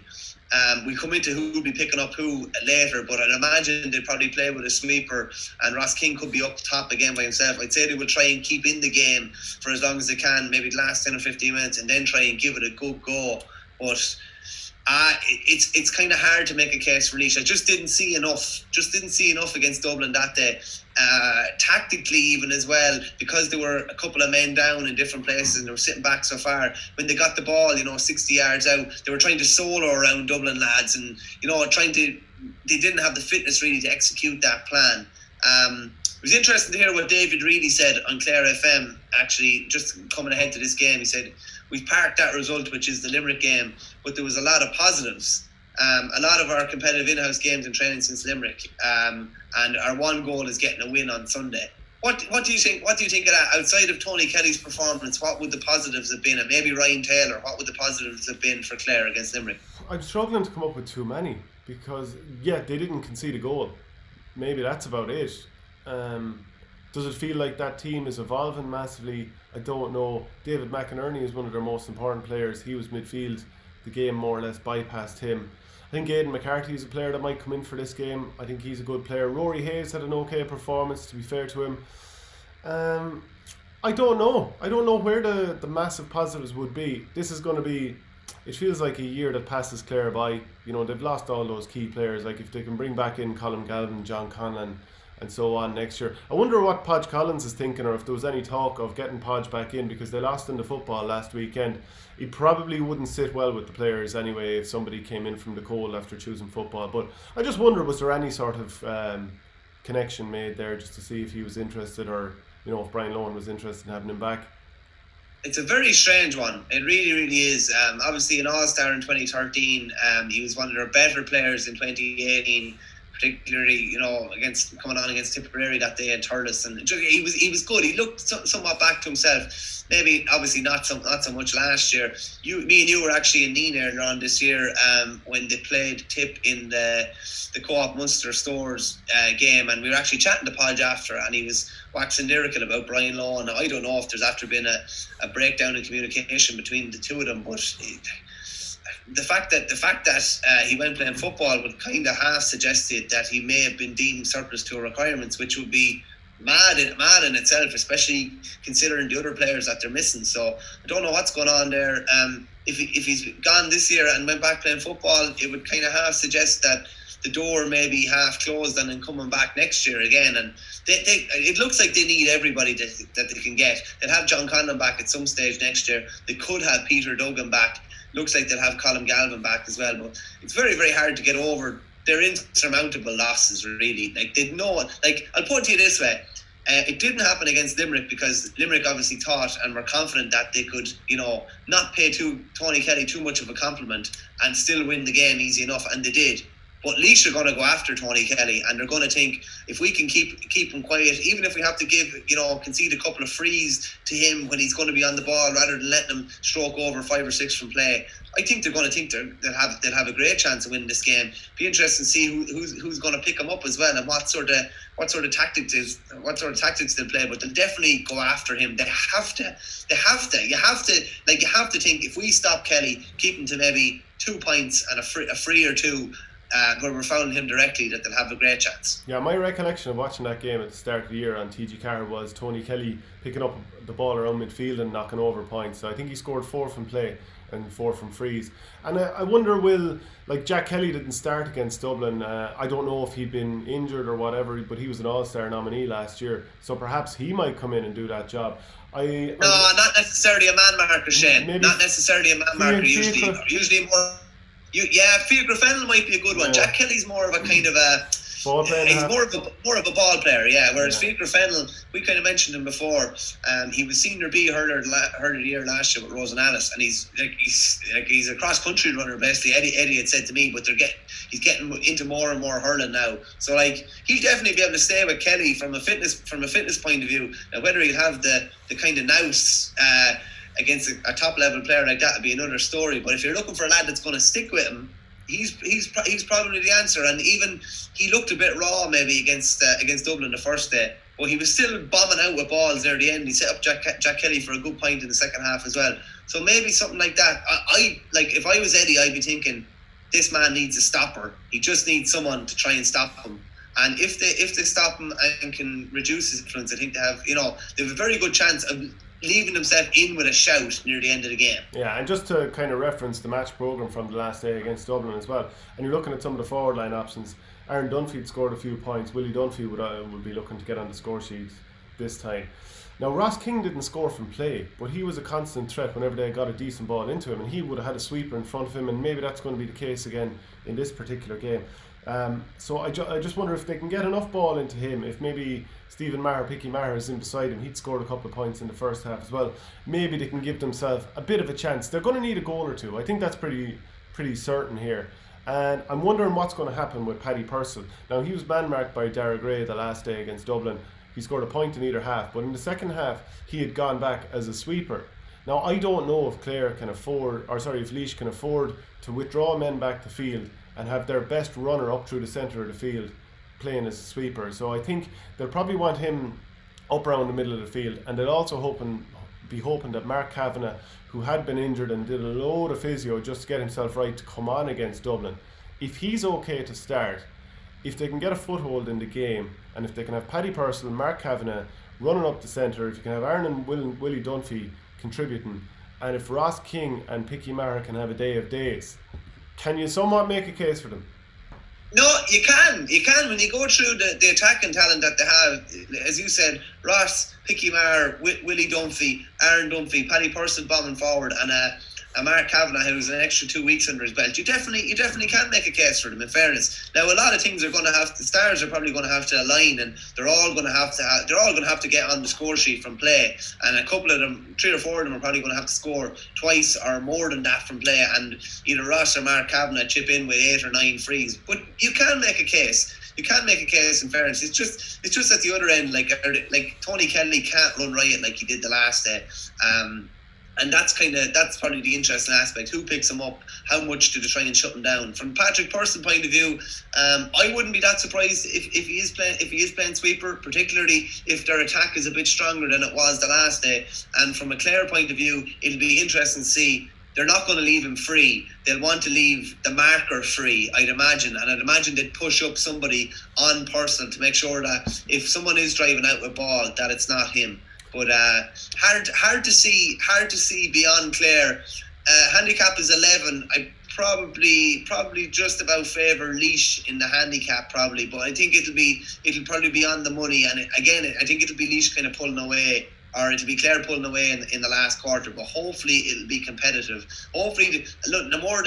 We come into who will be picking up who later, but I'd imagine they'd probably play with a sweeper, and Ross King could be up top again by himself. I'd say they will try and keep in the game for as long as they can, maybe the last 10 or 15 minutes, and then try and give it a good go. But it's kind of hard to make a case for Laois. I just didn't see enough against Dublin that day. Tactically even as well, because they were a couple of men down in different places and they were sitting back so far. When they got the ball, 60 yards out, they were trying to solo around Dublin lads, and they didn't have the fitness really to execute that plan. It was interesting to hear what David Reedy said on Clare FM, actually, just coming ahead to this game. He said, we've parked that result, which is the Limerick game, but there was a lot of positives. A lot of our competitive in-house games and training since Limerick, and our one goal is getting a win on Sunday. What do you think? What do you think of that? Outside of Tony Kelly's performance, what would the positives have been? And maybe Ryan Taylor, what would the positives have been for Clare against Limerick? I'm struggling to come up with too many, because they didn't concede a goal. Maybe that's about it. Does it feel like that team is evolving massively? I don't know. David McInerney is one of their most important players. He was midfield. The game more or less bypassed him. I think Aidan McCarthy is a player that might come in for this game. I think he's a good player. Rory Hayes had an okay performance, to be fair to him. I don't know. I don't know where the massive positives would be. This is going to be, it feels like a year that passes Clare by. They've lost all those key players. If they can bring back in Colin Galvin, John Conlon, and so on next year. I wonder what Podge Collins is thinking, or if there was any talk of getting Podge back in, because they lost in the football last weekend. He probably wouldn't sit well with the players anyway if somebody came in from the cold after choosing football. But I just wonder, was there any sort of connection made there, just to see if he was interested, or if Brian Lohan was interested in having him back? It's a very strange one. It really, really is. Obviously an All-Star in 2013. He was one of their better players in 2018. Particularly, coming on against Tipperary that day in Thurles, and he was good. He looked somewhat back to himself. Maybe, obviously, not so much last year. Me and you were actually in Meath earlier on this year when they played Tipp in the Co-op Munster Stores game, and we were actually chatting to Podge after, and he was waxing lyrical about Brian Lohan. I don't know if there's after been a breakdown in communication between the two of them, but the fact that he went playing football would kind of half suggested that he may have been deemed surplus to requirements, which would be mad in itself, especially considering the other players that they're missing. So I don't know what's going on there. If he's gone this year and went back playing football, it would kind of half suggest that the door may be half closed and then coming back next year again. And it looks like they need everybody that they can get. They'll have John Conlon back at some stage next year. They could have Peter Duggan back. Looks like they'll have Colin Galvin back as well. But it's very, very hard to get over. They're insurmountable losses, really. Like, they know. Like, I'll put it to you this way. It didn't happen against Limerick because Limerick obviously thought and were confident that they could, not pay Tony Kelly too much of a compliment and still win the game easy enough, and they did. But Laois are going to go after Tony Kelly, and they're going to think, if we can keep him quiet, even if we have to concede a couple of frees to him when he's going to be on the ball rather than letting him stroke over 5 or 6 from play, I think they're going to think they'll have a great chance of winning this game. Be interesting to see who's going to pick them up as well, and what sort of tactics they'll play. But they'll definitely go after him. They have to. You have to think, if we stop Kelly, keep him to maybe 2 points and a free or two, where we're fouling him directly, that they'll have a great chance. Yeah, my recollection of watching that game at the start of the year on TG Carr was Tony Kelly picking up the ball around midfield and knocking over points. So I think he scored 4 from play and 4 from frees. And I wonder, Jack Kelly didn't start against Dublin. I don't know if he'd been injured or whatever, but he was an All-Star nominee last year. So perhaps he might come in and do that job. No, not necessarily a man marker, Shane. Not necessarally a man marker. Usually more. Fiachra Fennelly might be a good one. Jack Kelly's more of a kind of a ball player. He's more of a ball player, yeah. Whereas Fiachra Fennelly, we kind of mentioned him before. He was senior B hurler of the year last year with Rosen Alice, and he's a cross country runner basically. Eddie had said to me, but he's getting into more and more hurling now. So he'll definitely be able to stay with Kelly from a fitness point of view. Now whether he'll have the kind of nous against a top level player like that would be another story. But if you're looking for a lad that's going to stick with him, he's probably the answer. And even he looked a bit raw maybe against Dublin the first day, but he was still bombing out with balls near the end. He set up Jack Kelly for a good point in the second half as well. So maybe something like that. If I was Eddie, I'd be thinking, this man needs a stopper. He just needs someone to try and stop him. And if they stop him and can reduce his influence, I think they have a very good chance of leaving himself in with a shout near the end of the game. Yeah, and just to kind of reference the match programme from the last day against Dublin as well, and you're looking at some of the forward line options. Aaron Dunphy scored a few points. Willie Dunphy would be looking to get on the score sheet this time. Now, Ross King didn't score from play, but he was a constant threat whenever they got a decent ball into him, and he would have had a sweeper in front of him, and maybe that's going to be the case again in this particular game. So I just wonder if they can get enough ball into him. If maybe Stephen Maher, Picky Maher is in beside him, he'd scored a couple of points in the first half as well. Maybe they can give themselves a bit of a chance. They're going to need a goal or two. I think that's pretty certain here. And I'm wondering what's going to happen with Paddy Purcell. Now, he was man-marked by Dara Gray the last day against Dublin. He scored a point in either half, but in the second half he had gone back as a sweeper. Now, I don't know if if Laois can afford to withdraw men back the field and have their best runner up through the centre of the field playing as a sweeper. So I think they'll probably want him up around the middle of the field, and they'll also be hoping that Mark Kavanagh, who had been injured and did a load of physio just to get himself right to come on against Dublin, if he's okay to start, if they can get a foothold in the game, and if they can have Paddy Purcell and Mark Kavanagh running up the centre, if you can have Aaron and Willie Dunphy contributing, and if Ross King and Picky Maher can have a day of days, can you somewhat make a case for them? No, you can. When you go through the attacking talent that they have, as you said, Ross, Picky Maher, Willie Dunphy, Aaron Dunphy, Paddy Purcell bombing forward, and a Mark Kavanagh who's an extra 2 weeks under his belt. You definitely can make a case for them, in fairness. Now, a lot of things the stars are probably going to have to align, and they're all going to have to get on the score sheet from play, and a couple of them, 3 or 4 of them, are probably going to have to score twice or more than that from play, and either Ross or Mark Kavanagh chip in with 8 or 9 frees. But you can make a case. You can't make a case, in fairness. It's just at the other end, like Tony Kelly can't run riot like he did the last day. And that's probably the interesting aspect. Who picks him up? How much do they try and shut him down? From Patrick Purcell's point of view, I wouldn't be that surprised if he is playing sweeper, particularly if their attack is a bit stronger than it was the last day. And from a Clare point of view, it'll be interesting to see they're not going to leave him free. They'll want to leave the marker free, I'd imagine. And I'd imagine they'd push up somebody on personal to make sure that if someone is driving out with ball, that it's not him. But hard to see beyond Clare. Handicap is 11. I probably just about favour Laois in the handicap probably, but I think it'll probably be on the money. And I think it'll be Laois kind of pulling away, or it'll be Clare pulling away in the last quarter. But hopefully it'll be competitive. Hopefully, look, the more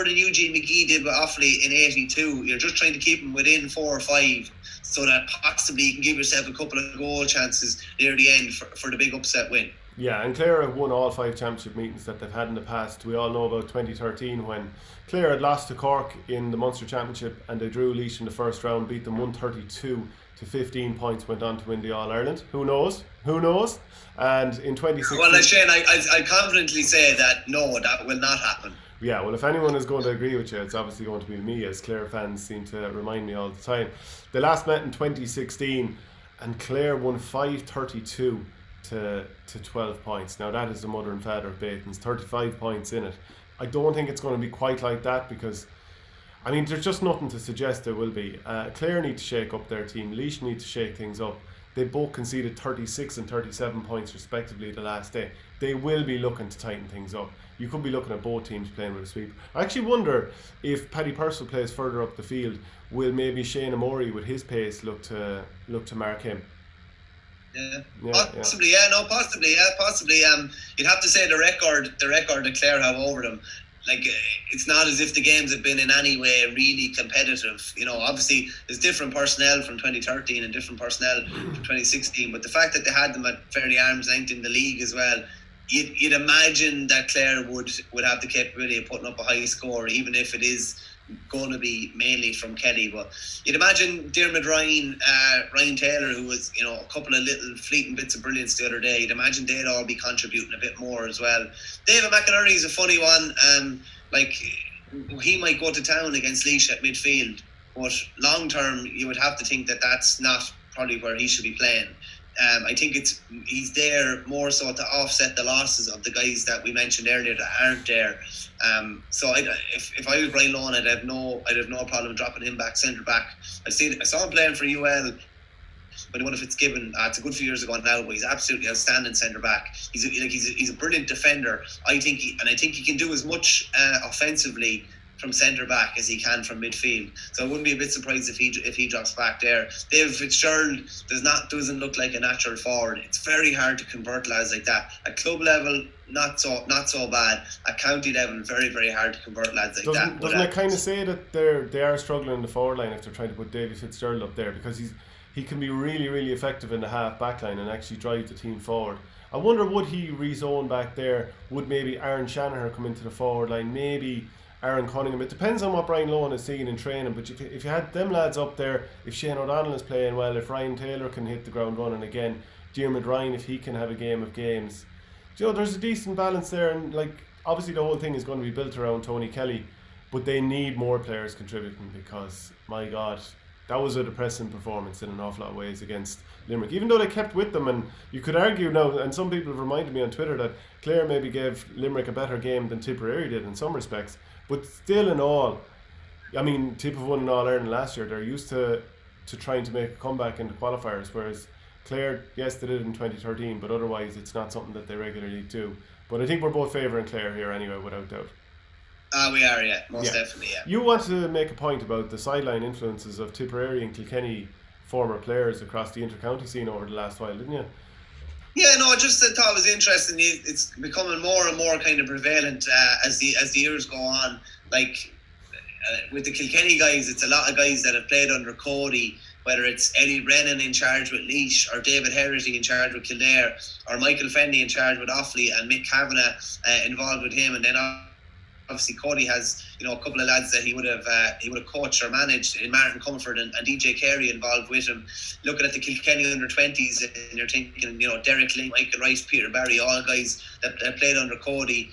than Eugene McGee did with Offaly in '82, you're just trying to keep them within 4 or 5, so that possibly you can give yourself a couple of goal chances near the end for the big upset win. Yeah, and Clare have won all 5 championship meetings that they've had in the past. We all know about 2013 when Clare had lost to Cork in the Munster Championship and they drew Laois in the first round, beat them 132 to 15 points, went on to win the All-Ireland. Who knows? And in 2016... Well, Shane, I confidently say that no, that will not happen. Yeah, well, if anyone is going to agree with you, it's obviously going to be me, as Clare fans seem to remind me all the time. They last met in 2016 and Clare won 532 to 12 points. Now that is the mother and father of Baton's, 35 points in it. I don't think it's going to be quite like that because, I mean, there's just nothing to suggest there will be. Clare need to shake up their team. Laois need to shake things up. They both conceded 36 and 37 points respectively the last day. They will be looking to tighten things up. You could be looking at both teams playing with a sweep. I actually wonder if Paddy Purcell plays further up the field, will maybe Shane Amori with his pace look to mark him? Possibly. You'd have to say the record that Clare have over them. Like, it's not as if the games have been in any way really competitive. You know, obviously there's different personnel from 2013 and different personnel from 2016, but the fact that they had them at fairly arm's length in the league as well, you'd imagine that Clare would have the capability of putting up a high score, even if it is going to be mainly from Kelly. But you'd imagine Dermot Ryan Taylor, who was, you know, a couple of little fleeting bits of brilliance the other day, you'd imagine they'd all be contributing a bit more as well. David McInerney is a funny one. Like, he might go to town against Laois at midfield, but long term you would have to think that that's not probably where he should be playing. I think he's there more so to offset the losses of the guys that we mentioned earlier that aren't there. So if I was Brian Lohan, I'd have no problem dropping him back centre back. I saw him playing for UL when one of Fitzgibbon. It's a good few years ago now, but he's absolutely outstanding centre back. He's a brilliant defender. I think he can do as much offensively from centre back as he can from midfield. So I wouldn't be a bit surprised if he drops back there. David Fitzgerald doesn't look like a natural forward. It's very hard to convert lads like that. At club level, not so bad. At county level, very, very hard to convert lads like that. Doesn't it kind of say that they are struggling in the forward line if they're trying to put David Fitzgerald up there, because he can be really, really effective in the half back line and actually drive the team forward. I wonder, would he rezone back there? Would maybe Aaron Shanahan come into the forward line? Maybe Aaron Cunningham. It depends on what Brian Lohan is seeing in training, but if you had them lads up there, if Shane O'Donnell is playing well, if Ryan Taylor can hit the ground running again, Diarmuid Ryan, if he can have a game of games, you know, there's a decent balance there. And like, obviously the whole thing is going to be built around Tony Kelly, but they need more players contributing, because my God, that was a depressing performance in an awful lot of ways against Limerick, even though they kept with them. And you could argue now, and some people have reminded me on Twitter, that Clare maybe gave Limerick a better game than Tipperary did in some respects. But still in all, I mean, Tipp have won an All-Ireland last year. They're used to trying to make a comeback in the qualifiers, whereas Clare, yes, they did in 2013, but otherwise it's not something that they regularly do. But I think we're both favouring Clare here anyway, without doubt. We are, yeah, most definitely, yeah. You want to make a point about the sideline influences of Tipperary and Kilkenny former players across the inter-county scene over the last while, didn't you? Yeah, no, I just thought it was interesting. It's becoming more and more kind of prevalent as the years go on. Like, with the Kilkenny guys, it's a lot of guys that have played under Cody, whether it's Eddie Brennan in charge with Laois, or David Herity in charge with Kildare, or Michael Fennelly in charge with Offaly, and Mick Kavanagh involved with him. And then obviously Cody has, you know, a couple of lads that he would have coached or managed in Martin Comfort and DJ Carey involved with him. Looking at the Kilkenny under-20s, and you're thinking, you know, Derek Ling, Michael Rice, Peter Barry, all guys that played under Cody.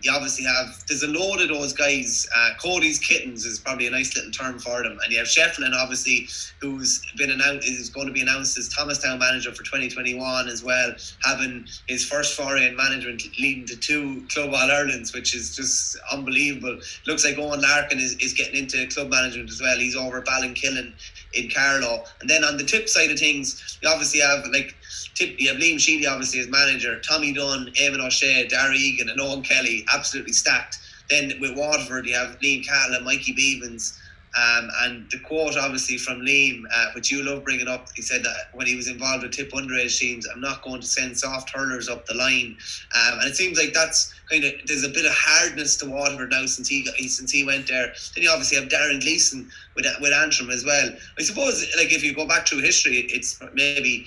You obviously have, there's a load of those guys. Cody's kittens is probably a nice little term for them. And you have Shefflin, obviously, who's been announced, is going to be announced as Thomastown manager for 2021 as well, having his first foray in management leading to 2 Club All-Irelands, which is just unbelievable. Looks like Owen Larkin is getting into club management as well. He's over at Ballinkillen in Carlow. And then on the Tipp side of things, you obviously have like Tipp, you have Liam Sheedy obviously as manager, Tommy Dunn, Eamon O'Shea, Darragh Egan and Owen Kelly, absolutely stacked. Then with Waterford you have Liam Cattell and Mikey Beavens. And the quote obviously from Liam, which you love bringing up, he said that when he was involved with Tipp underage teams, I'm not going to send soft hurlers up the line. And it seems like that's kind of, there's a bit of hardness to Waterford now since he went there. Then you obviously have Darren Gleeson with Antrim as well. I suppose, like, if you go back through history, it's maybe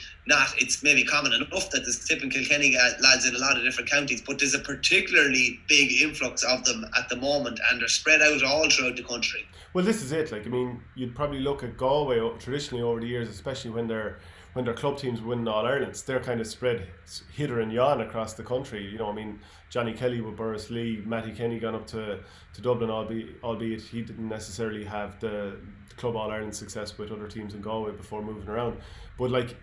common enough that there's Tipp and Kilkenny lads in a lot of different counties, but there's a particularly big influx of them at the moment, and they're spread out all throughout the country. Well, this is it. Like, I mean, you'd probably look at Galway traditionally over the years, especially when their club teams win All-Irelands, they're kind of spread hither and yon across the country. You know, I mean, Johnny Kelly with Burris Lee, Matty Kenny gone up to Dublin, albeit he didn't necessarily have the Club All-Ireland success with other teams in Galway before moving around. But like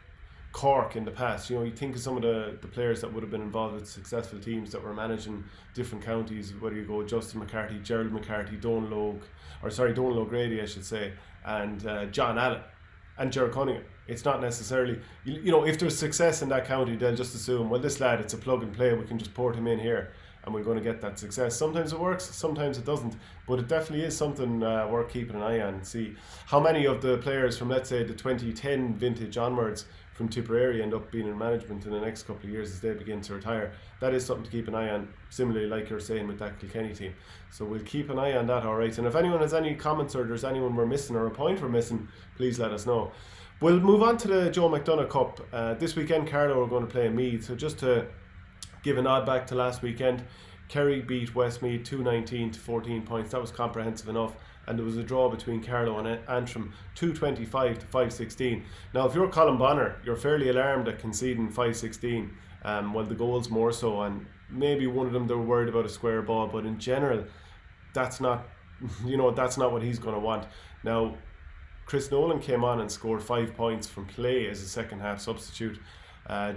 Cork in the past, you know, you think of some of the players that would have been involved with successful teams that were managing different counties, whether you go Justin McCarthy, Gerald McCarthy, Donal O'Grady, I should say, and John Allen and Gerard Cunningham. It's not necessarily, you know, if there's success in that county, they'll just assume, well, this lad, it's a plug and play, we can just port him in here and we're going to get that success. Sometimes it works, sometimes it doesn't, but it definitely is something worth keeping an eye on and see how many of the players from, let's say, the 2010 vintage onwards from Tipperary end up being in management in the next couple of years as they begin to retire. That is something to keep an eye on, similarly like you're saying with that Kilkenny team. So we'll keep an eye on that, alright. And if anyone has any comments or there's anyone we're missing or a point we're missing, please let us know. We'll move on to the Joe McDonagh Cup. This weekend Carlow are going to play in Meath. So just to give a nod back to last weekend, Kerry beat Westmeath 219 to 14 points. That was comprehensive enough. And there was a draw between Carlow and Antrim, 225 to 516. Now, if you're Colin Bonner, you're fairly alarmed at conceding 516. Well, the goals more so, and maybe one of them they're worried about a square ball, but in general, that's not what he's going to want. Now, Chris Nolan came on and scored 5 points from play as a second half substitute.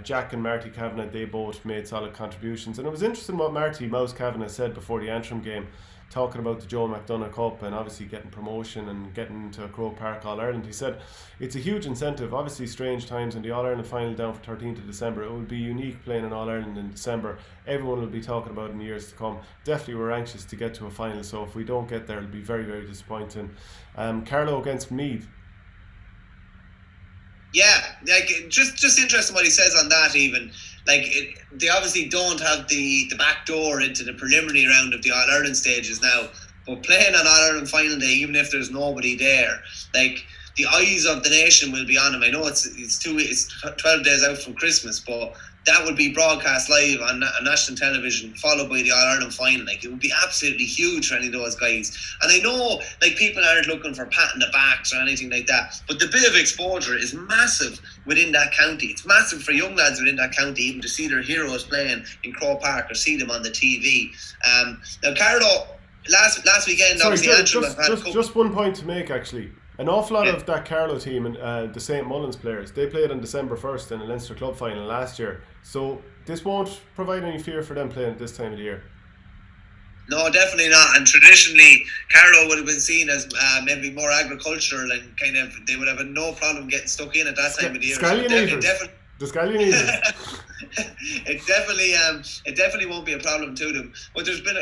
Jack and Marty Kavanagh, they both made solid contributions, and it was interesting what Marty Mouse Kavanagh said before the Antrim game, talking about the Joe McDonagh Cup and obviously getting promotion and getting to Croke Park All-Ireland. He said it's a huge incentive, obviously strange times, and the All-Ireland final down for 13th of December. It will be unique playing in All-Ireland in December. Everyone will be talking about it in years to come. Definitely we're anxious to get to a final, so if we don't get there it'll be very, very disappointing. Carlow against Meath. Yeah, like just interesting what he says on that. Even like they obviously don't have the back door into the preliminary round of the All-Ireland stages now, but playing on All-Ireland final day, even if there's nobody there, like the eyes of the nation will be on him. I know it's 12 days out from Christmas, but that would be broadcast live on national television, followed by the All-Ireland final. Like, it would be absolutely huge for any of those guys. And I know, like, people aren't looking for pat in the backs or anything like that, but the bit of exposure is massive within that county. It's massive for young lads within that county, even to see their heroes playing in Croke Park or see them on the TV. Now, Carlow, last weekend, obviously, just one point to make, actually. An awful lot of that Carlow team and the St Mullins players, they played on December 1st in a Leinster Club final last year. So this won't provide any fear for them playing at this time of the year. No, definitely not. And traditionally, Carlow would have been seen as maybe more agricultural and kind of, they would have no problem getting stuck in at that time of the year. The Scallion it definitely won't be a problem to them. But there's been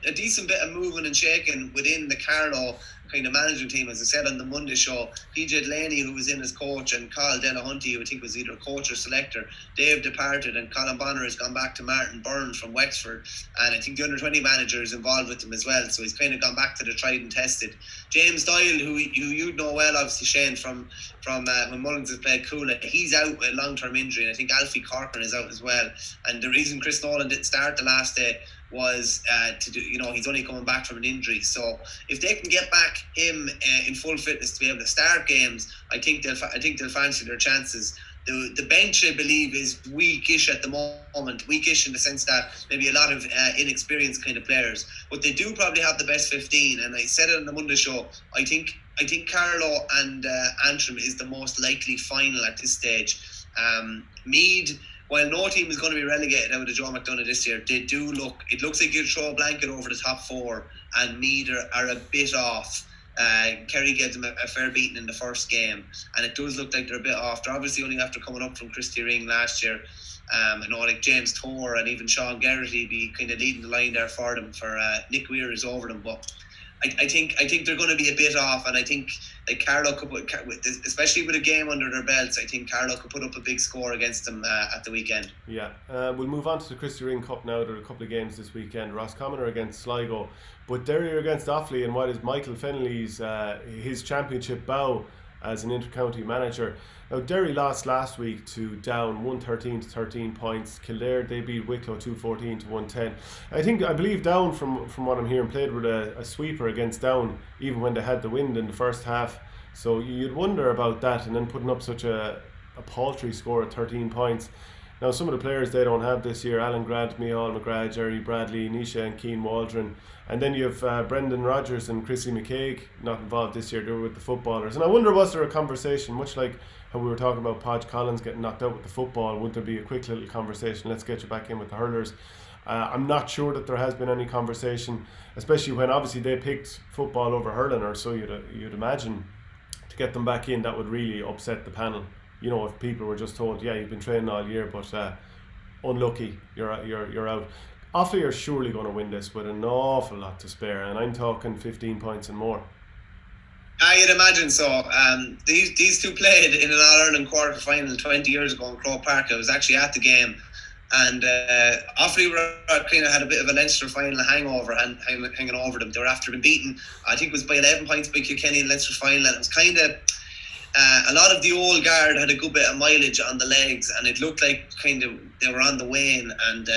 a decent bit of moving and shaking within the Carlow kind of management team. As I said on the Monday show, PJ Delaney, who was in as coach, and Carl Delahunty, who I think was either coach or selector, they've departed, and Colin Bonner has gone back to Martin Burns from Wexford, and I think the under 20 manager is involved with them as well, so he's kind of gone back to the tried and tested. James Doyle, who you know well, obviously, Shane, from when Mullins has played Coola, he's out with a long-term injury, and I think Alfie Corcoran is out as well. And the reason Chris Nolan didn't start the last day was to do. He's only coming back from an injury, so if they can get back him in full fitness to be able to start games, I think they'll fancy their chances. The bench, I believe, is weakish at the moment. Weakish in the sense that maybe a lot of inexperienced kind of players, but they do probably have the best 15. And I said it on the Monday show. I think Carlow and Antrim is the most likely final at this stage. Meath, while no team is going to be relegated out of Joe McDonagh this year, it looks like you throw a blanket over the top four, and Meath are a bit off. Kerry gave them a fair beating in the first game, and it does look like they're a bit off. They're obviously only after coming up from Christy Ring last year. I know like James Torr and even Sean Garrity be kind of leading the line there for them. For Nick Weir is over them, but I think they're going to be a bit off, and I think like Carlow could put, especially with a game under their belts, I think Carlow could put up a big score against them at the weekend. Yeah, we'll move on to the Christy Ring Cup now. There are a couple of games this weekend. Roscommon are against Sligo, but Derry are against Offaly, and what is Michael Fennelly's his championship bow as an inter-county manager. Now Derry lost last week to Down 113 to 13 points. Kildare, they beat Wicklow 214 to 110. I believe Down, from what I'm hearing, played with a sweeper against Down even when they had the wind in the first half. So you'd wonder about that, and then putting up such a paltry score at 13 points. Now some of the players they don't have this year: Alan Grant, Micheál McGrath, Jerry Bradley, Nisha and Keane Waldron. And then you have Brendan Rodgers and Chrissy McCaig not involved this year. They were with the footballers. And I wonder, was there a conversation, much like how we were talking about Podge Collins getting knocked out with the football, would there be a quick little conversation, let's get you back in with the hurlers? I'm not sure that there has been any conversation, especially when obviously they picked football over hurling, or so you'd imagine. To get them back in, that would really upset the panel. If people were just told, yeah, you've been training all year, but unlucky, you're out. Offaly are surely going to win this with an awful lot to spare, and I'm talking 15 points and more. I'd imagine so. These two played in an All-Ireland quarter-final 20 years ago in Croke Park. I was actually at the game, and Offaly kind of had a bit of a Leinster final hangover and hanging over them. They were after being beaten, I think it was by 11 points by Kilkenny in Leinster final, and it was kind of a lot of the old guard had a good bit of mileage on the legs, and it looked like kind of they were on the wane. And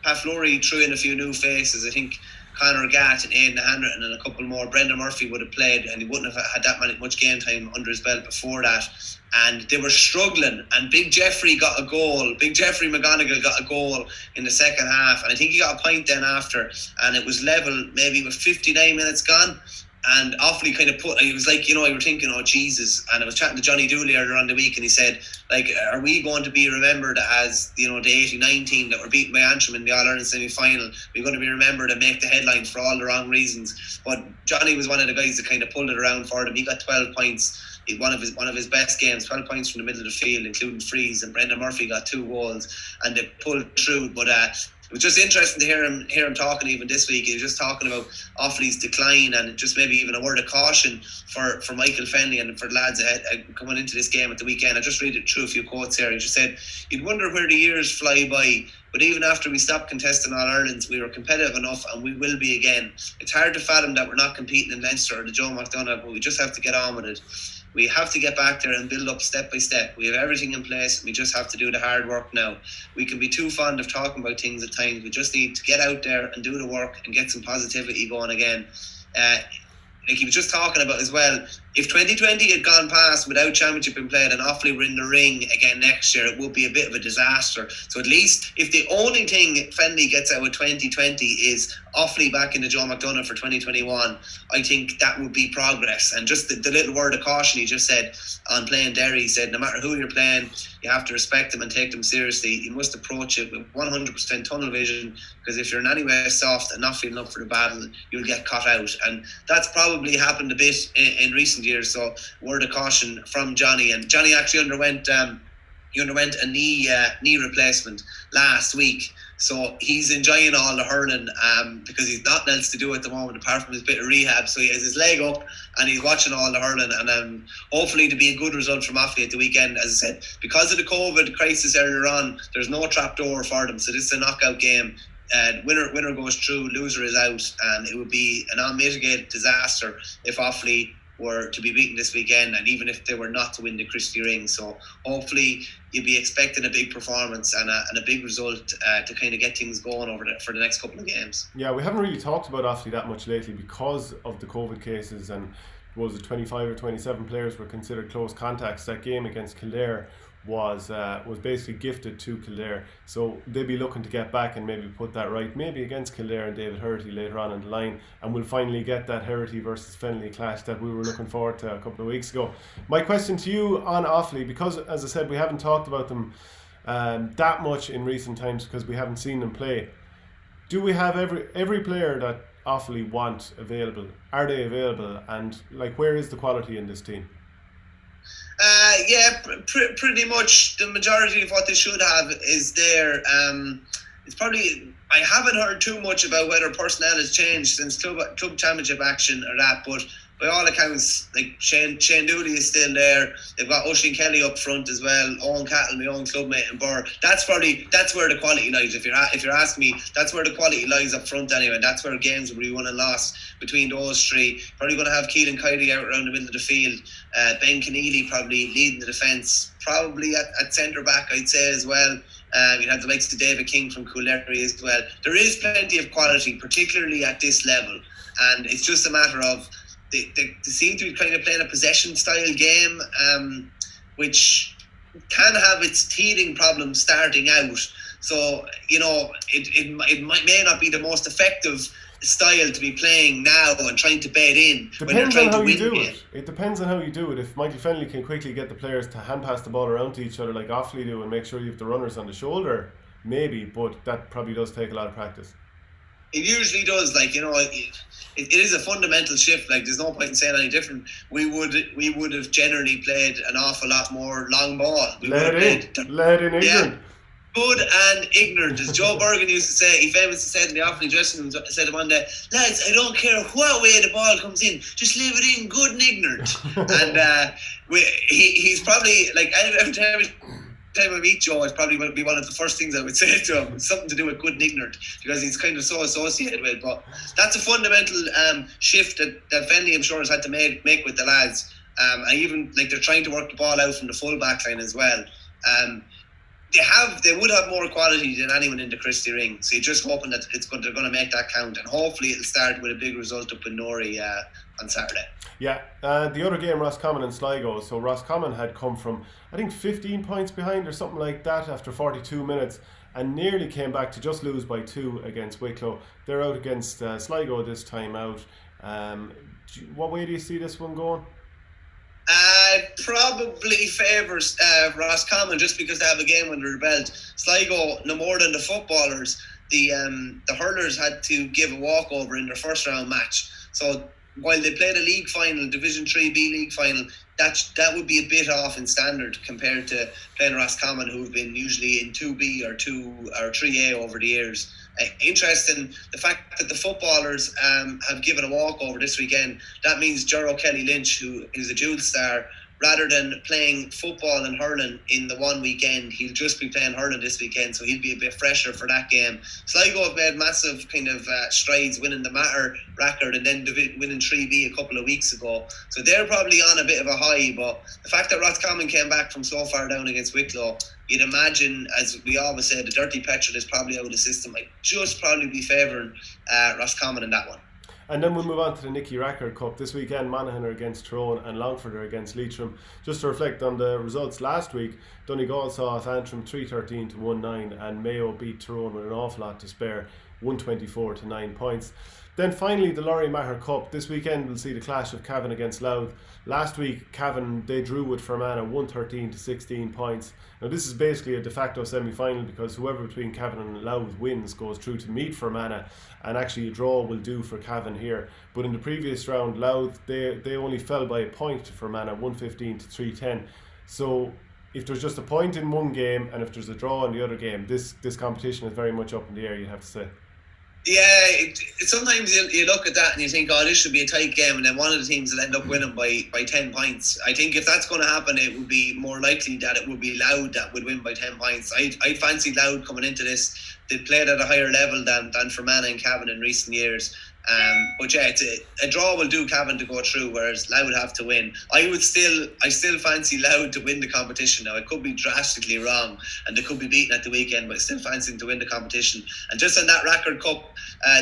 Pat Lory threw in a few new faces. I think Conor Gatt and Aidan Hanratton and a couple more. Brendan Murphy would have played, and he wouldn't have had that much game time under his belt before that. And they were struggling, and Big Jeffrey got a goal. Big Jeffrey McGonigal got a goal in the second half, and I think he got a point then after, and it was level maybe with 59 minutes gone. And Offaly kind of it was like, I were thinking, oh Jesus. And I was chatting to Johnny Dooley earlier on the week, and he said, like, are we going to be remembered as, the 89 team that were beaten by Antrim in the All-Ireland semi-final? We're going to be remembered and make the headlines for all the wrong reasons. But Johnny was one of the guys that kind of pulled it around for them. He got 12 points. One of his best games, 12 points from the middle of the field, including frees, and Brendan Murphy got 2 goals, and they pulled through. But it was just interesting to hear him talking even this week. He was just talking about Offaly's decline, and just maybe even a word of caution for Michael Fennelly and for the lads coming into this game at the weekend. I just read it through a few quotes here. He just said, you'd wonder where the years fly by, but even after we stopped contesting All-Irelands, we were competitive enough, and we will be again. It's hard to fathom that we're not competing in Leinster or the Joe McDonagh, but we just have to get on with it. We have to get back there and build up step by step. We have everything in place. We just have to do the hard work now. We can be too fond of talking about things at times. We just need to get out there and do the work and get some positivity going again. Like he was just talking about as well, if 2020 had gone past without championship being played and Offaly were in the ring again next year, it would be a bit of a disaster. So at least if the only thing Fennelly gets out of 2020 is Offaly back in the Joe McDonagh for 2021, I think that would be progress. And just the little word of caution he just said on playing Derry, he said no matter who you're playing, you have to respect them and take them seriously. You must approach it with 100% tunnel vision, because if you're in any way soft and not feeling up for the battle, you'll get caught out. And that's probably happened a bit in recent years. So word of caution from Johnny. And Johnny actually underwent a knee replacement last week, so he's enjoying all the hurling because he's nothing else to do at the moment apart from his bit of rehab. So he has his leg up and he's watching all the hurling, and hopefully to be a good result from Offaly at the weekend. As I said, because of the COVID crisis earlier on, there's no trapdoor for them, so this is a knockout game. Winner goes through, loser is out, and it would be an unmitigated disaster if Offaly were to be beaten this weekend, and even if they were not to win the Christy Ring. So hopefully you'll be expecting a big performance and a big result to kind of get things going for the next couple of games. Yeah, we haven't really talked about Offaly that much lately because of the COVID cases, and was it 25 or 27 players were considered close contacts. That game against Kildare was basically gifted to Kildare, so they'll be looking to get back and maybe put that right, maybe against Kildare and David Herity later on in the line, and we'll finally get that Herity versus Fennelly clash that we were looking forward to a couple of weeks ago. My question to you on Offaly, because as I said we haven't talked about them that much in recent times because we haven't seen them play, do we have every player that Offaly want available? Are they available, and like where is the quality in this team? Pretty much the majority of what they should have is there. It's probably, I haven't heard too much about whether personnel has changed since club championship action or that, but by all accounts, like Shane Dooley is still there. They've got Oisin Kelly up front as well. Owen Cattle, my own clubmate, and Burr. That's where the quality lies. If you're asking me, that's where the quality lies up front anyway. That's where games will be won and lost between those three. Probably going to have Keelan Kiley out around the middle of the field. Ben Keneally probably leading the defence. Probably at centre back, I'd say as well. You have the likes of David King from Coollery as well. There is plenty of quality, particularly at this level, and it's just a matter of they seem to be kind of playing a possession style game, which can have its teething problems starting out. So it may not be the most effective style to be playing now and trying to bed in. Depends on how you do it. It depends on how you do it. If Michael Fennelly can quickly get the players to hand pass the ball around to each other like Offaly do and make sure you have the runners on the shoulder, maybe, but that probably does take a lot of practice. It usually does. It is a fundamental shift. Like, there's no point in saying any different. We would have generally played an awful lot more long ball. Let in ignorant. Yeah. Good and ignorant, as Joe Bergen used to say. He famously said in the Offaly dressing room, said one day, "Lads, I don't care what way the ball comes in, just leave it in good and ignorant." And he's probably, like, every time I meet Joe, it's probably going to be one of the first things I would say to him. It's something to do with good and ignorant, because he's kind of so associated with it. But that's a fundamental shift that Fennelly, I'm sure, has had to make with the lads. And even, like, they're trying to work the ball out from the full back line as well. They would have more quality than anyone in the Christy Ring, so you're just hoping that they're going to make that count, and hopefully it'll start with a big result up in Lory on Saturday. Yeah, the other game, Roscommon and Sligo. So Roscommon had come from, I think, 15 points behind or something like that after 42 minutes and nearly came back to just lose by 2 against Wicklow. They're out against Sligo this time out. What way do you see this one going? Probably favours Roscommon, just because they have a game under their belt. Sligo, no more than the footballers. The hurlers had to give a walkover in their first round match. So while they played a league final, Division 3B league final, that would be a bit off in standard compared to playing Roscommon, who've been usually in 2B or 3A over the years. Interesting, the fact that the footballers have given a walkover this weekend. That means Gerald Kelly Lynch, who is a dual star, rather than playing football and hurling in the one weekend, he'll just be playing hurling this weekend, so he'll be a bit fresher for that game. Sligo have made massive kind of strides, winning the Matter Rackard and then winning 3B a couple of weeks ago. So they're probably on a bit of a high, but the fact that Roscommon came back from so far down against Wicklow, you'd imagine, as we always say, the dirty petrol is probably out of the system. I'd just probably be favouring Roscommon in that one. And then we'll move on to the Nicky Rackard Cup. This weekend, Monaghan are against Tyrone and Longford are against Leitrim. Just to reflect on the results last week, Donegal saw off Antrim 3-13 to 1-9, and Mayo beat Tyrone with an awful lot to spare, 124 to 9 points. Then finally, the Lory Meagher Cup. This weekend we'll see the clash of Cavan against Louth. Last week, Cavan, they drew with Fermanagh 113 to 16 points. Now this is basically a de facto semi-final, because whoever between Cavan and Louth wins goes through to meet Fermanagh, and actually a draw will do for Cavan here. But in the previous round, Louth, they only fell by a point to Fermanagh, 115 to 310. So if there's just a point in one game and if there's a draw in the other game, this competition is very much up in the air, you'd have to say. Yeah, sometimes you look at that and you think, oh, this should be a tight game, and then one of the teams will end up winning by 10 points. I think if that's going to happen, it would be more likely that it would be Louth that would win by 10 points. I'd fancy Louth coming into this. they played at a higher level than Fermanagh and Cavan in recent years. But yeah, a draw will do Cavan to go through, whereas Louth have to win. I still fancy Louth to win the competition. Now, it could be drastically wrong and they could be beaten at the weekend, but I still fancy them to win the competition. And just on that Rackard Cup,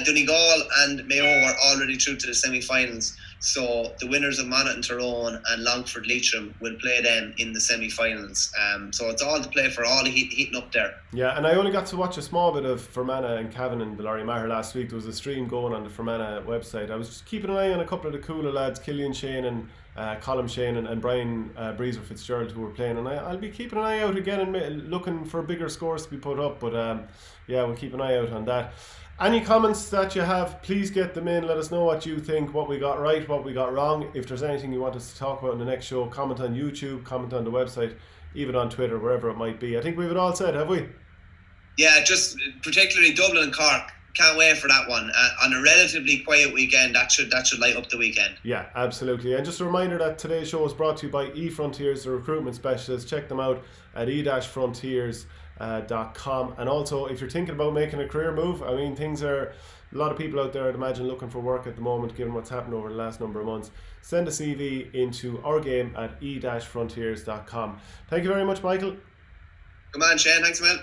Donegal and Mayo are already through to the semi-finals. So the winners of Monaghan Tyrone and Longford Leitrim will play them in the semi-finals. So it's all to play for, all heating up there. Yeah, and I only got to watch a small bit of Fermanagh and Cavan and the Lory Meagher last week. There was a stream going on the Fermanagh website. I was just keeping an eye on a couple of the cooler lads, Killian Shane and Colm Shane and Brian Breezer Fitzgerald, who were playing. And I'll be keeping an eye out again and looking for bigger scores to be put up. But yeah, we'll keep an eye out on that. Any comments that you have, please get them in. Let us know what you think, what we got right, what we got wrong. If there's anything you want us to talk about in the next show, comment on YouTube, comment on the website, even on Twitter, wherever it might be. I think we've it all said, have we? Yeah, just particularly Dublin and Cork. Can't wait for that one. On a relatively quiet weekend, that should light up the weekend. Yeah, absolutely. And just a reminder that today's show is brought to you by eFrontiers, the recruitment specialist. Check them out at e-frontiers.com. And also, if you're thinking about making a career move, I mean, a lot of people out there, I'd imagine, looking for work at the moment, given what's happened over the last number of months. Send a CV into our game at e-frontiers.com. Thank you very much, Michael. Come on, Shane. Thanks, man.